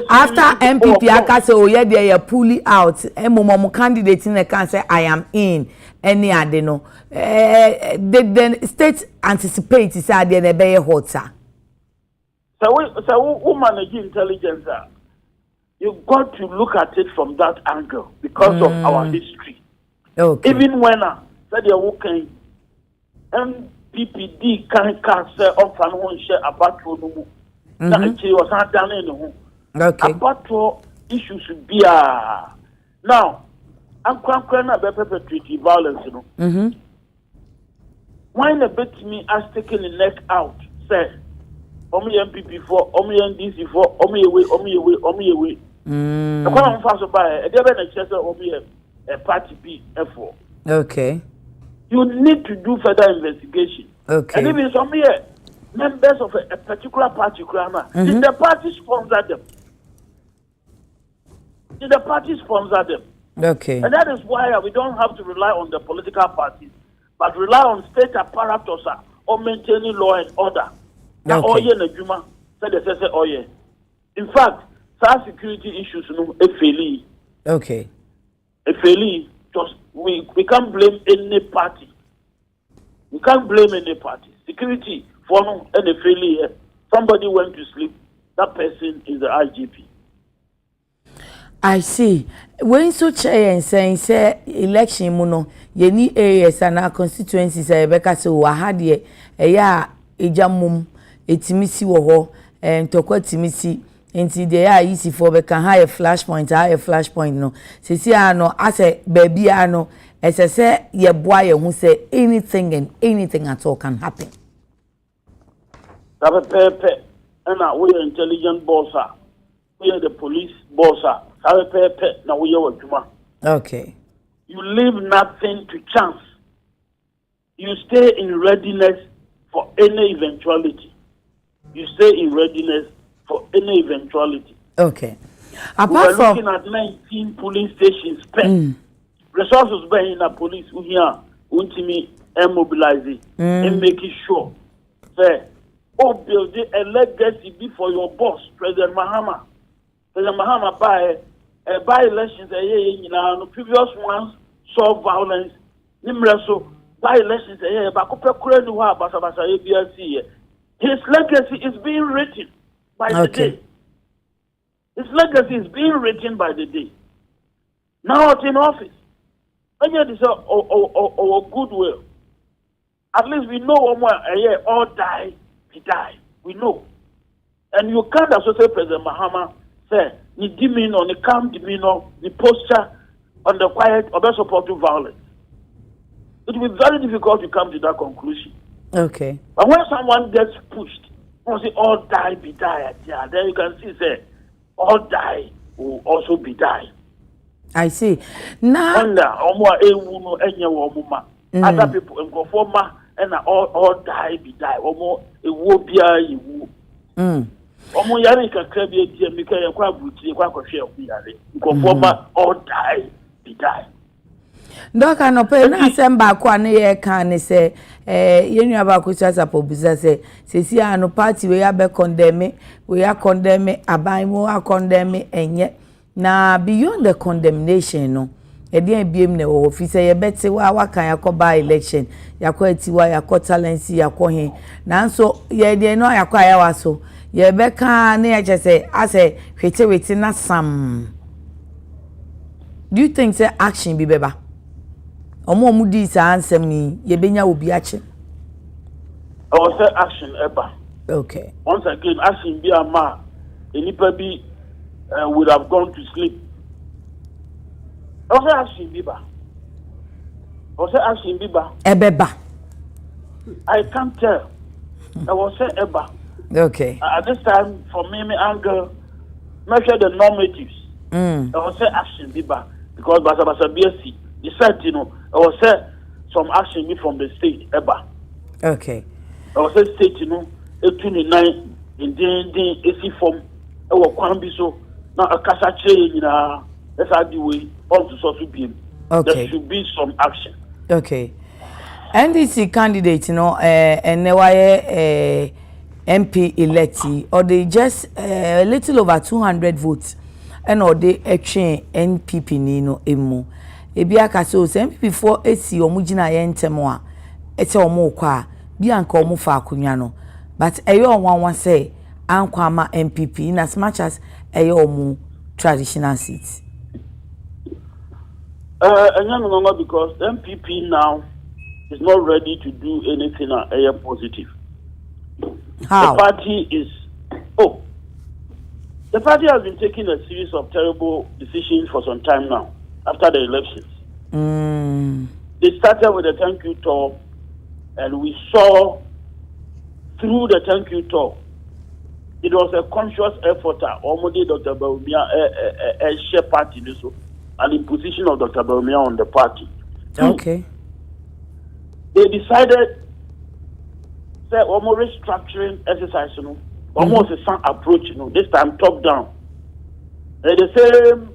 [SPEAKER 1] after MPP akase oye dey pull out, emomo candidate in the can say I am in any adeno. The state anticipate say dey be hotter.
[SPEAKER 5] So we manage intelligence. You got to look at it from that angle because of our history.
[SPEAKER 1] Okay.
[SPEAKER 5] Even when said you're working, MPPD can't say off and one share about no. That was not done in the home.
[SPEAKER 1] Okay.
[SPEAKER 5] About issues should be now. I'm crying about perpetrating violence, you know. When a bit me as taking the neck out, say, Omi MPP for, Omi NDC for, Omi away. The one fast by a devil and chester Omi a party B F4.
[SPEAKER 1] Okay.
[SPEAKER 5] You need to do further investigation.
[SPEAKER 1] Okay.
[SPEAKER 5] And even some here, members of a particular party, did the party sponsor them? Did the party sponsor them?
[SPEAKER 1] Okay.
[SPEAKER 5] And that is why we don't have to rely on the political parties, but rely on state apparatus or maintaining law and order. Now,
[SPEAKER 1] Okay.
[SPEAKER 5] In fact, some security issues,
[SPEAKER 1] Okay.
[SPEAKER 5] just we can't blame any party. We can't blame any party. Security for any failure. Somebody went to sleep. That person is the IGP.
[SPEAKER 1] I see. When so chair and saying say election muno, ye ni areas and our constituencies are Rebecca so wahadie eya ejamum etimisi wo ho ntokwa timisi enti dey are easy for be can high flashpoint no sisi ano ase baby ano say ye boa ye hu say anything and anything at all can happen.
[SPEAKER 5] Pepe and we are intelligent bosser. We are the police bosser. Now we are
[SPEAKER 1] Okay.
[SPEAKER 5] You leave nothing to chance. You stay in readiness for any eventuality. You stay in readiness for any eventuality.
[SPEAKER 1] Okay.
[SPEAKER 5] Apart from looking at 19 police stations, resources being the police who here ultimately mobilizing and making sure that building a legacy before your boss, President Mahama. President Mahama by elections the previous ones saw violence. Nimreso by elections his legacy is being written by the day. His legacy is being written by the day. Now it's in office. And yet it's our goodwill. At least we know all die, he die. We know. And you can't associate President Mahama say the demeanor, the calm demeanor, the posture on the quiet or the support to violence. It will be very difficult to come to that conclusion.
[SPEAKER 1] Okay.
[SPEAKER 5] But when someone gets pushed, once they all die, be die, then you can see say all die will also be die.
[SPEAKER 1] I see. Now
[SPEAKER 5] other people and go for and all die, be die. It will be a all die, be die.
[SPEAKER 1] Ndoka no pe na asem ba kwa ne ye kan ne se yenu aba ko sasa pobuza se sesi anu party we ya be condemn we ya condemn aban mo a condemn enye na beyond the condemnation no e biem na wo fi se ye bete wa kan yakoba election yakọ atiwa yakọ talency yakọ he nanso ye de no yakọ ayawa so ye be kan ne ye se ase hwete na sam. Do you think say action be beba omo di sa ansem ni ye benya obi ache?
[SPEAKER 5] I will say action ever.
[SPEAKER 1] Okay.
[SPEAKER 5] Once again, action be a man. Enipa be would have gone to sleep. I will say action be ba. I will say action be ba.
[SPEAKER 1] Ebeba.
[SPEAKER 5] I can't tell. I will say eba.
[SPEAKER 1] Okay.
[SPEAKER 5] At this time, for me, my anger, measure the normatives. I will say action be ba because basa BSc. He said, I will say some action be from the state eba.
[SPEAKER 1] Okay.
[SPEAKER 5] I will say state, 29 in the AC form. I will come be so now a casa chain. That's how the way all to sort of be.
[SPEAKER 1] Okay.
[SPEAKER 5] There should be some action.
[SPEAKER 1] Okay. NDC candidate, and why MP electee, or they just a little over 200 votes, and or they exchange NPP nino emu. Ebiaka so NPP for esi omugina yentemo a ete omo kwa bi anka omo fa akunwa no, but eyo one say ankwa ma NPP in as much as eyo omo traditional seats.
[SPEAKER 5] Because MPP now is not ready to do anything positive.
[SPEAKER 1] How?
[SPEAKER 5] The party has been taking a series of terrible decisions for some time now after the elections. They started with the thank you tour, and we saw through the thank you tour, it was a conscious effort. Almost Dr. Baumia a share party also. And the position of Dr. Baumia on the party.
[SPEAKER 1] Okay.
[SPEAKER 5] They decided say almost restructuring exercise, almost a some approach, this time top down. The same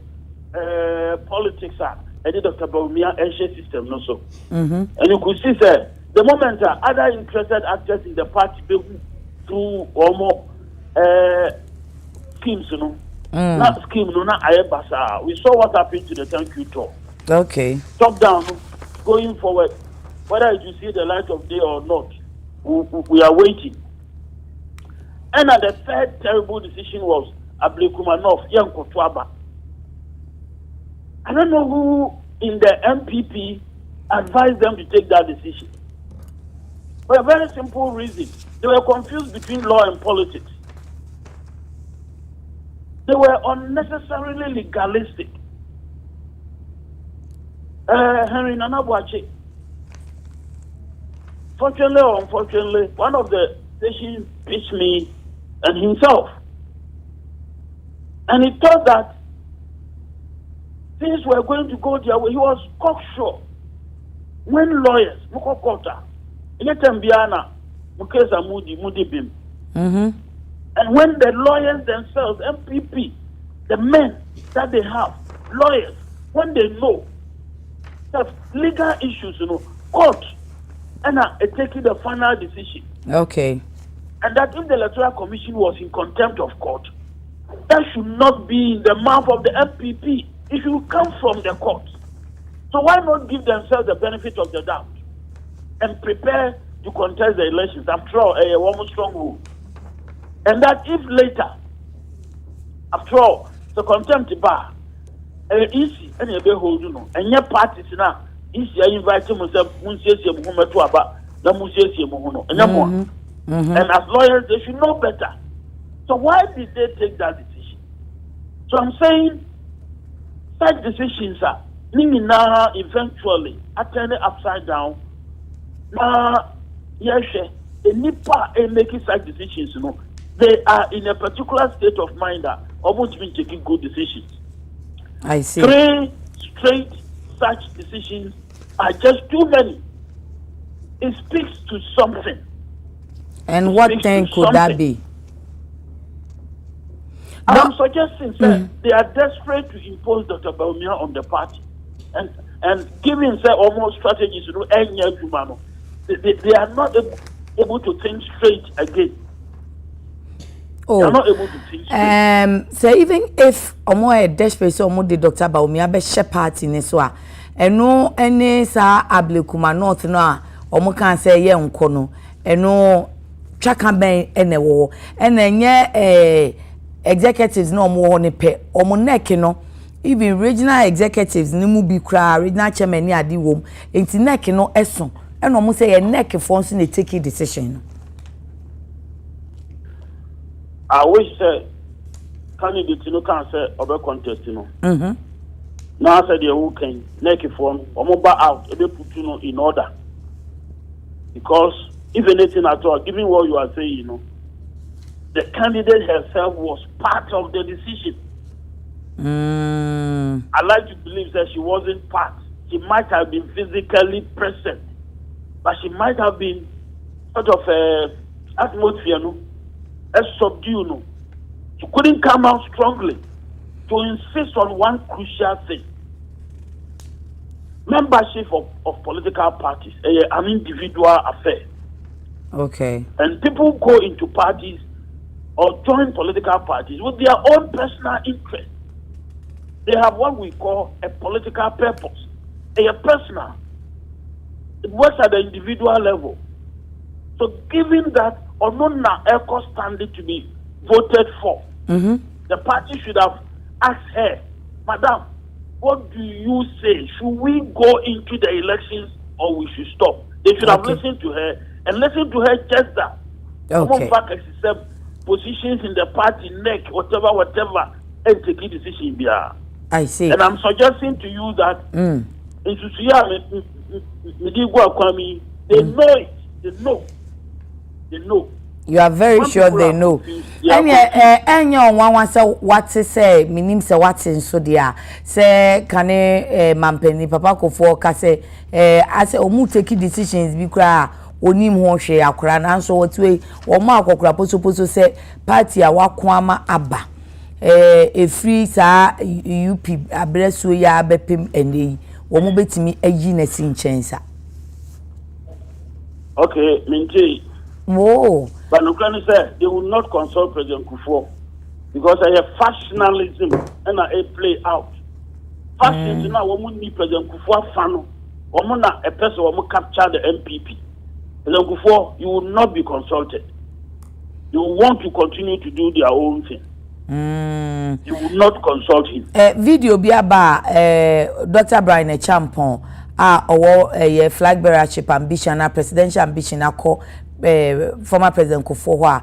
[SPEAKER 5] politics and the Dr. Baumia share system also. And you could see the moment other interested actors in the party through almost schemes, not scheme, not ayebasa. We saw what happened to the thank you tour.
[SPEAKER 1] Okay.
[SPEAKER 5] Top down, going forward, whether you see the light of day or not, we are waiting. And the third terrible decision was Ablekumanov, Yankotwaba. I don't know who in the MPP advised them to take that decision. For a very simple reason. They were confused between law and politics. They were unnecessarily legalistic. Henry Nanabuache, fortunately or unfortunately, one of the stations pitched me and himself. And he thought that things were going to go their way. He was cocksure. When lawyers, Mukokota, Inetembiana, Mukesa Mudi Bim, and when the lawyers themselves, MPP, the men that they have, lawyers, when they know that legal issues, court, and taking the final decision.
[SPEAKER 1] Okay.
[SPEAKER 5] And that if the Electoral Commission was in contempt of court, that should not be in the mouth of the MPP. It should come from the court. So why not give themselves the benefit of the doubt and prepare to contest the elections? After all, a woman strong rule. And that if later, after all, the contempt bar, easy, and you be hold and your parties now, easy, I invite him myself, and as lawyers, they should know better. So why did they take that decision? So I'm saying, such decisions are now eventually turn it upside down. Now, yes, a nipa making such decisions, they are in a particular state of mind that almost been taking good decisions.
[SPEAKER 1] I see.
[SPEAKER 5] 3 straight such decisions are just too many. It speaks to something.
[SPEAKER 1] And what then could that be?
[SPEAKER 5] I'm suggesting that they are desperate to impose Dr. Baumia on the party. And And given say almost strategies, you know, they are not able to think straight again.
[SPEAKER 1] Oh.
[SPEAKER 5] They are not able to think straight.
[SPEAKER 1] So even if omo desperate so omo the Dr. Baumi abehye party ni so a eno ene sa ablekuma north no a omo kan say ye nko no eno twaka ben ene wo ene nye executives no omo ho ne pe omo neck no even regional executives ni mu bi kra regional chairman ni ade wom enti neck no eso eno omo say ye neck for so na take decision no.
[SPEAKER 5] I wish candidate no can say obe contest no. Now said the who can neck form omo ba out ebe put no in order. Because if anything at all, given what you are saying, you know, the candidate herself was part of the decision. I like to believe that she wasn't part. She might have been physically present, but she might have been sort of atmosphere, no, a subdue, no. She couldn't come out strongly to insist on one crucial thing. Membership of political parties, an individual affair.
[SPEAKER 1] Okay.
[SPEAKER 5] And people go into parties or join political parties with their own personal interest. They have what we call a political purpose. A personal. It works at the individual level. So given that Onona Elko standing to be voted for, the party should have asked her, Madam, what do you say? Should we go into the elections or we should stop? They should have listened to her and listened to her just that.
[SPEAKER 1] Okay.
[SPEAKER 5] Positions in the party, neck, whatever, and take a decision.
[SPEAKER 1] I see.
[SPEAKER 5] And I'm suggesting to you that they know it. They know.
[SPEAKER 1] You are very sure they know. Any one say what to say, minim say what in so dia. Say kane mampeni papa kofo ka say as omu take decisions bi kra onim ho hwe akora na so what way omo akokora poso say party a wakoama aba free sa UP abreso ya bepem ene omo betimi ayi na sinchensa.
[SPEAKER 5] Okay, minji.
[SPEAKER 1] Whoa.
[SPEAKER 5] But Ukraine said they will not consult President Kufuor because I have factionalism and I play out. Fascism now we need President Kufuor fan. We na a person who capture the MPP. President Kufuor, you will not be consulted. You want to continue to do their own thing. You will not consult him.
[SPEAKER 1] Video be about Dr. Brian Champon our flag bearership ambition and presidential ambition ako former President Kufuor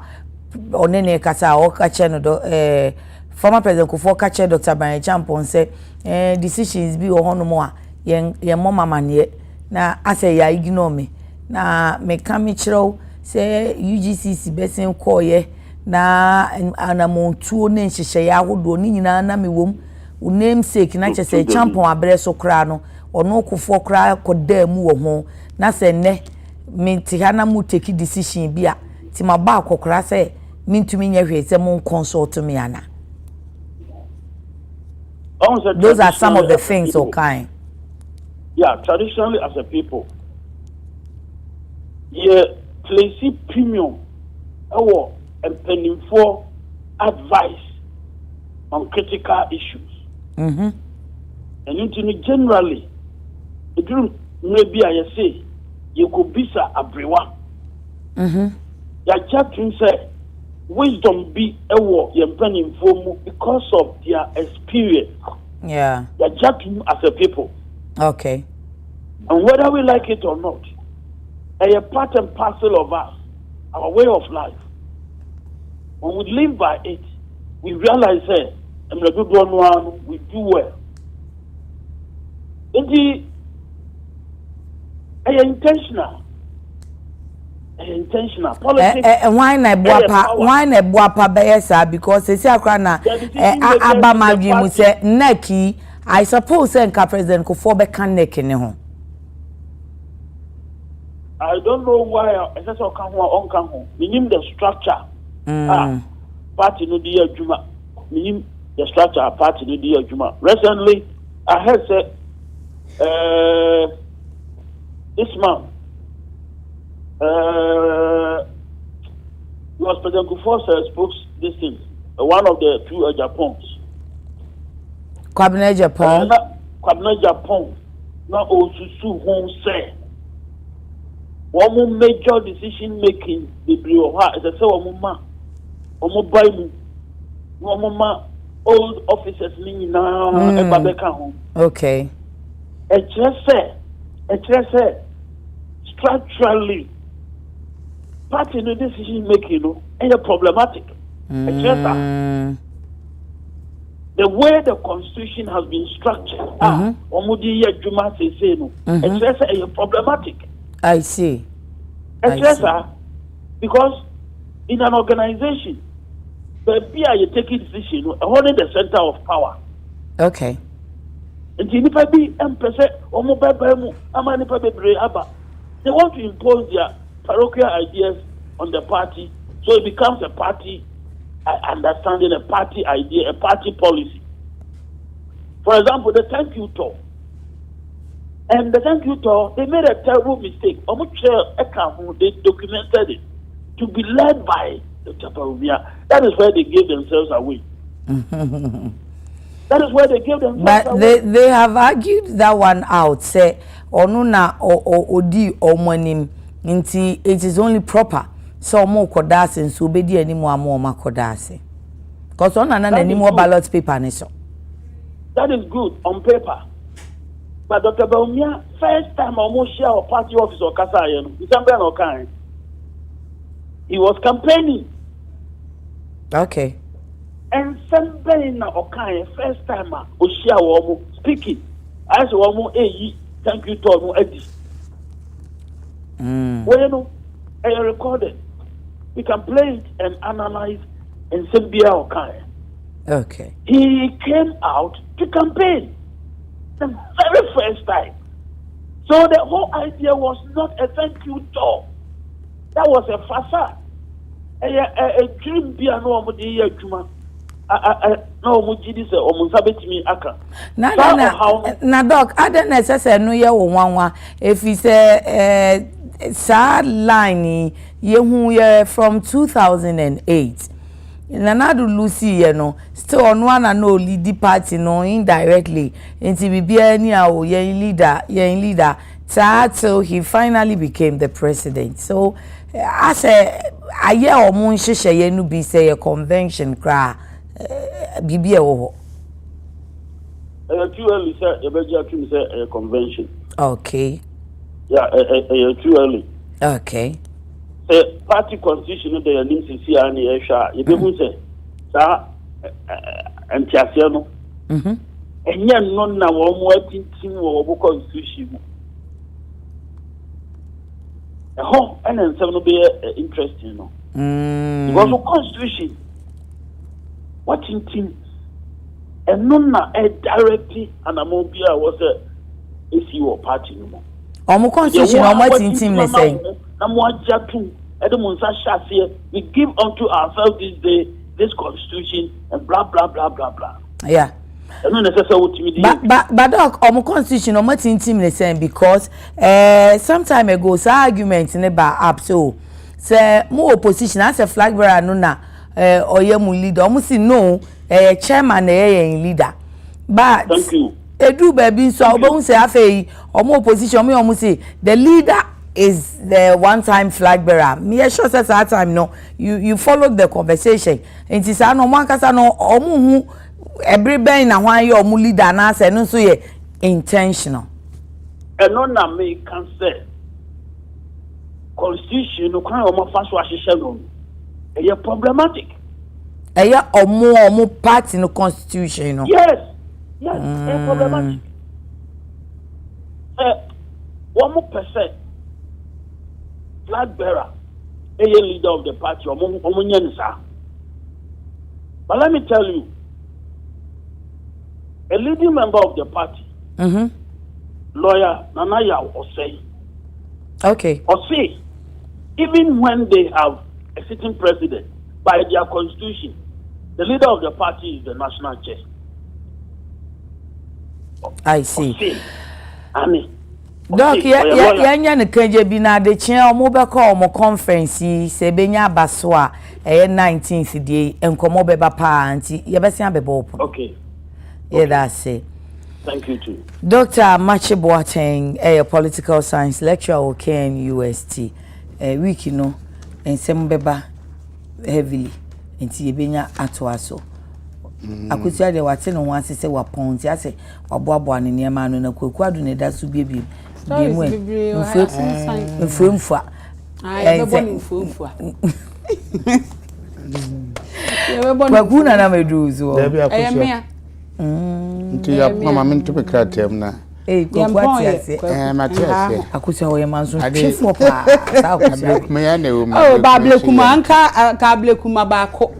[SPEAKER 1] onene kasa o kache no former President Kufuor kache Dr. Brian Champon say decisions bi o hono mo a ye mama mane na ase ya ignore me na me kame chiro say UGCC besen koye na anamontuo ne nhihye ya hodo ni nyina na mewom wo namesake na che say Champon abre so kra no ono Kufuor kra kodamu wo ho na se ne minti hana mu take decision bia ti ma ba akokora say mintumi nya hwe say mon consult me ana. Those are some of the things okay.
[SPEAKER 5] Yeah, traditionally as a people, place premium our and for advice on critical issues. And generally, it maybe I say you could be abrewa. Ya chatting say wisdom be a war penning for because of their experience.
[SPEAKER 1] Yeah.
[SPEAKER 5] Ya chatting as a people.
[SPEAKER 1] Okay.
[SPEAKER 5] And whether we like it or not, a part and parcel of us, our way of life. When we live by it, we realize that we do well. Indeed, intentional. Intentional politics.
[SPEAKER 1] Why na buapa beyesa because they say akra na abama dwimu say neki I suppose say nka President Kufuor be kan neki ne ho.
[SPEAKER 5] I don't know why SSO kan ho on kan ho. Minim the structure. Party no di adwuma. Minim the structure party no di adwuma. Recently I heard say This man, was President Kufuor's spokes this thing, one of the two Japons.
[SPEAKER 1] Kwabena Japan.
[SPEAKER 5] Kwabena Japan. Now also who say one major decision making the bureau as I say one ma old officers now
[SPEAKER 1] okay.
[SPEAKER 5] A structurally party no decision making and problematic. The way the constitution has been structured, it's problematic.
[SPEAKER 1] I see.
[SPEAKER 5] Because in an organization, the PI you take a decision, holding the center of power.
[SPEAKER 1] Okay.
[SPEAKER 5] And if I be they want to impose their parochial ideas on the party, so it becomes a party understanding, a party idea, a party policy. For example, the thank you tour. And the thank you tour, they made a terrible mistake. They documented it to be led by the Chaparumia. That is where they gave themselves away. That is where they gave themselves away.
[SPEAKER 1] But they have argued that one out. Say, Onuna odi omonim. Inti, it is only proper. So more kodase and so be any more kodase. Because on any more ballot paper.
[SPEAKER 5] That is good on paper. But Dr. Baumia, first time almost share a party office or Kasayan, he was campaigning.
[SPEAKER 1] Okay.
[SPEAKER 5] And somebody na Okai, first time Oshia speaking. As Womo thank you to Eddie. Well, I recorded. We can play it and analyze and send Bia Okai.
[SPEAKER 1] Okay.
[SPEAKER 5] He came out to campaign the very first time. So the whole idea was not a thank you talk. That was a facade. A dream Bia no Mudi Juma. No Mujidi say or Musabetimi Aka.
[SPEAKER 1] Na doc, I don't necessarily know ya one if he say sad line ye from 2008. Nanadu Lucy, still on one and no lead party, no indirectly. Into Bibia leader, till he finally became the president. So, I say, a year or moon shisha yenu be say a convention cry, Bibia over.
[SPEAKER 5] Too early, sir. A convention.
[SPEAKER 1] Okay.
[SPEAKER 5] Yeah, too early.
[SPEAKER 1] Okay.
[SPEAKER 5] Party constitution they need to see any extra. You people say, sir, and Tiasiano. And yet, none now one working team or constitution. And then some will be interesting, because of constitution, what in team, and none now directly and a mobile was a issue or party no more.
[SPEAKER 1] Constitution, what in team they say.
[SPEAKER 5] We give unto ourselves this day, this constitution, and blah blah blah blah blah.
[SPEAKER 1] Yeah. But doc, constitution team the same because some time ago, so argument in about up so say more opposition as a flag bearer no na or ye mu leader almost no chairman leader. But
[SPEAKER 5] thank you.
[SPEAKER 1] Edu baby so obon say afei omo opposition me omo say the leader is the one-time flag bearer. Me sure say that time no you followed the conversation. Nti sa no man kasa no omo hu every ben na hwan ye omo leader na say no so ye intentional.
[SPEAKER 5] And no na me can say constitution no kan omo fa so ahihye no. E problematic.
[SPEAKER 1] E ya omo party no constitution no.
[SPEAKER 5] Yes, it's problematic. 1% flag bearer, a leader of the party, but let me tell you, a leading member of the party, lawyer Nanaya Osei,
[SPEAKER 1] okay,
[SPEAKER 5] Osei, even when they have a sitting president by their constitution, the leader of the party is the national chair.
[SPEAKER 1] I see.
[SPEAKER 5] Ami.
[SPEAKER 1] Doc, ya ne kanje bi na Adekye omo be call omo conference se benya abaso a 19th day enkomo beba pa anti ye be sia beba opo.
[SPEAKER 5] Okay.
[SPEAKER 1] Yeah, that's it.
[SPEAKER 5] Thank you too.
[SPEAKER 1] Dr. Machi Boateng, a political science lecturer okay in UST. Week no ensem beba heavily enti ye benya atoaso. Akutia de wate no wan se wa ponti ase oboabo ne niam no na kwakwadu ne da so biebi. Mfumfa.
[SPEAKER 2] Ai bebo ni mfumfa.
[SPEAKER 1] Kwakuna na meduzo.
[SPEAKER 2] Ayemia.
[SPEAKER 3] Nti ya mama mintu be kratem na.
[SPEAKER 1] Kwakwati ase.
[SPEAKER 3] Matiase.
[SPEAKER 1] Akutia wo yemanzo chefo pa. Sa akutia.
[SPEAKER 3] Me ya na wo.
[SPEAKER 2] Oh, bable kuma anka kable kuma baako.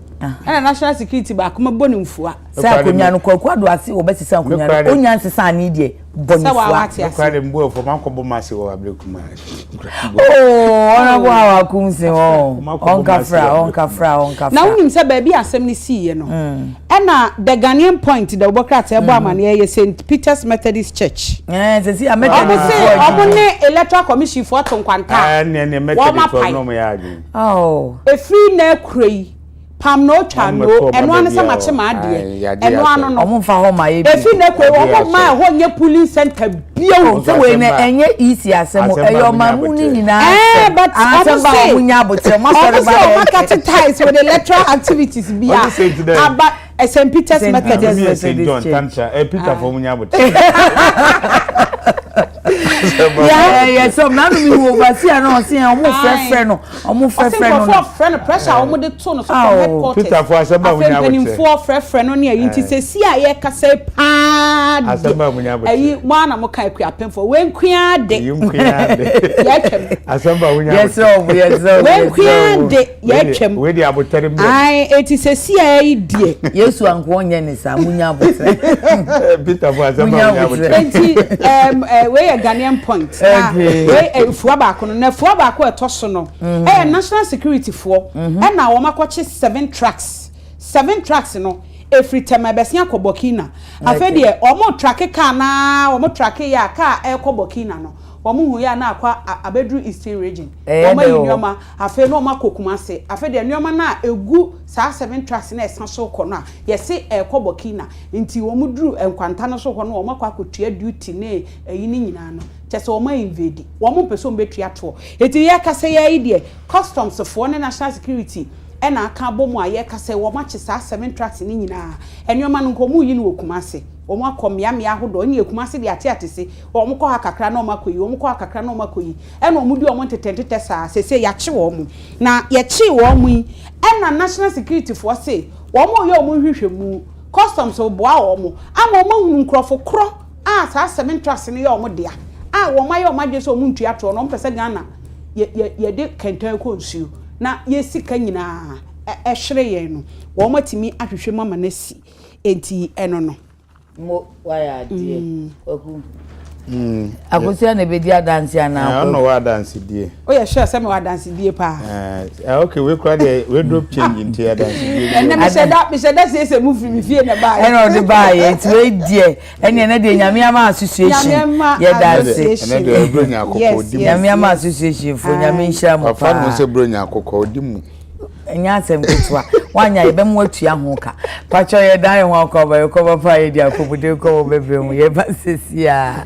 [SPEAKER 2] Ana national security baako mabo ni mfua.
[SPEAKER 1] Sa akunya no kwakwadu ase wo besi sa akunya. Onya nsesa ani de bonifua.
[SPEAKER 3] Kwade mbo ofo mankobo mase wo bable kuma.
[SPEAKER 1] Oh, ona bo awa kumse wo. Onkafra.
[SPEAKER 2] Na unim se ba bi asem ni siye no. Na the Ghanaian point the obokrata ebo amane ye St Peter's Methodist Church.
[SPEAKER 1] Se si Methodist.
[SPEAKER 2] Obone electoral commission for tonkwanta.
[SPEAKER 3] Ne Methodist no me ya adu.
[SPEAKER 1] Oh.
[SPEAKER 2] E free na krei. Pam no cha no eno ane se mache ma ade. Eno ano no.
[SPEAKER 1] Omfa ho ma ye bi.
[SPEAKER 2] E free na krei wo ma ho nye police center bio.
[SPEAKER 1] So we na enye easy asemo eyo ma mu ni nyina.
[SPEAKER 2] But
[SPEAKER 1] asamba omunya abotre ma sori ba.
[SPEAKER 2] Market ties with electoral activities bia. Aba St Peter's Methodist
[SPEAKER 3] John Tantra Peter for munya abotre.
[SPEAKER 1] Yeah, so now we oversee and on see omo frefre no
[SPEAKER 2] pressure omo de to no so headquarters
[SPEAKER 3] Peter for asaba munya abotre
[SPEAKER 2] for frefre no ne ayi nti se si aye kasa pa
[SPEAKER 3] asaba munya abotre
[SPEAKER 2] ayi mo na mo kai ku apemfo wenkua de ya twem
[SPEAKER 3] asaba munya
[SPEAKER 1] abotre yes
[SPEAKER 2] wenkua de ya twem
[SPEAKER 3] we di abotre mbe
[SPEAKER 2] ai eti se si aye die
[SPEAKER 1] Yesu anko onye ni sa munya abotre
[SPEAKER 3] Peter for asaba munya abotre
[SPEAKER 2] enti we Ghanaian point. We fuwa baako no na fuwa baako etoso no. National security for na wo makoche 7 trucks. 7 trucks no every time abesia ko Burkina. Afede omo track car na omo track ya car e ko Burkina no. Omo hu ya na akwa abedru Eastern region. Omo yinyoma afe no makokuma se. Afede nyoma na egu sa 7 trucks na esan so ko no a yesi e ko Burkina. Nti omo duru enkwanta no so ko no omo kwa kotua duty na eyi ni nyina no. Chese omo invade. Omo person betua to. Eti ye kase ye ide customs for na national security na aka bomu aye kase wo ma che sa 7 trucks ni nyina. Enyoma no nkomu yi no okumase. Omo akomia me ahodo onye ekumase de ate omo ko akakra na omo akoyi omo ko akakra na omo akoyi e na omo di omo tetente saa sese ya che wo mo na ye che wo mo yi e na national security for say wo mo ye omo hwehwemu customs oboa wo mo ama omo hunu nkrofo kro saa 7 trucks ni ye omo dia wo ma ye omo age so omo ntua to no mpese Ghana ye de kentan ko nsuo na ye sika nyina hwere ye no wo ma timi ahwehwe mama na si enti eno no
[SPEAKER 1] mo waya die oku akosia na be dia dance ana
[SPEAKER 3] no wa dance die
[SPEAKER 2] o ya sure say me wa dance die pa
[SPEAKER 3] okay we cry the we drop change into ya dance die
[SPEAKER 2] and me say that say move me fie na ba
[SPEAKER 1] and on the buy it we die ene na de nyame ama association ye dance
[SPEAKER 3] ene de bronya akoko di
[SPEAKER 1] nyame ama association fo nyame nhia mo
[SPEAKER 3] pa fa no se bronya akoko di mu
[SPEAKER 1] enya asem ketwa wanya ye bem watua ho ka pacho ye dan ho akọ ba pa ye di akobude ko bebe mu ye ba sesia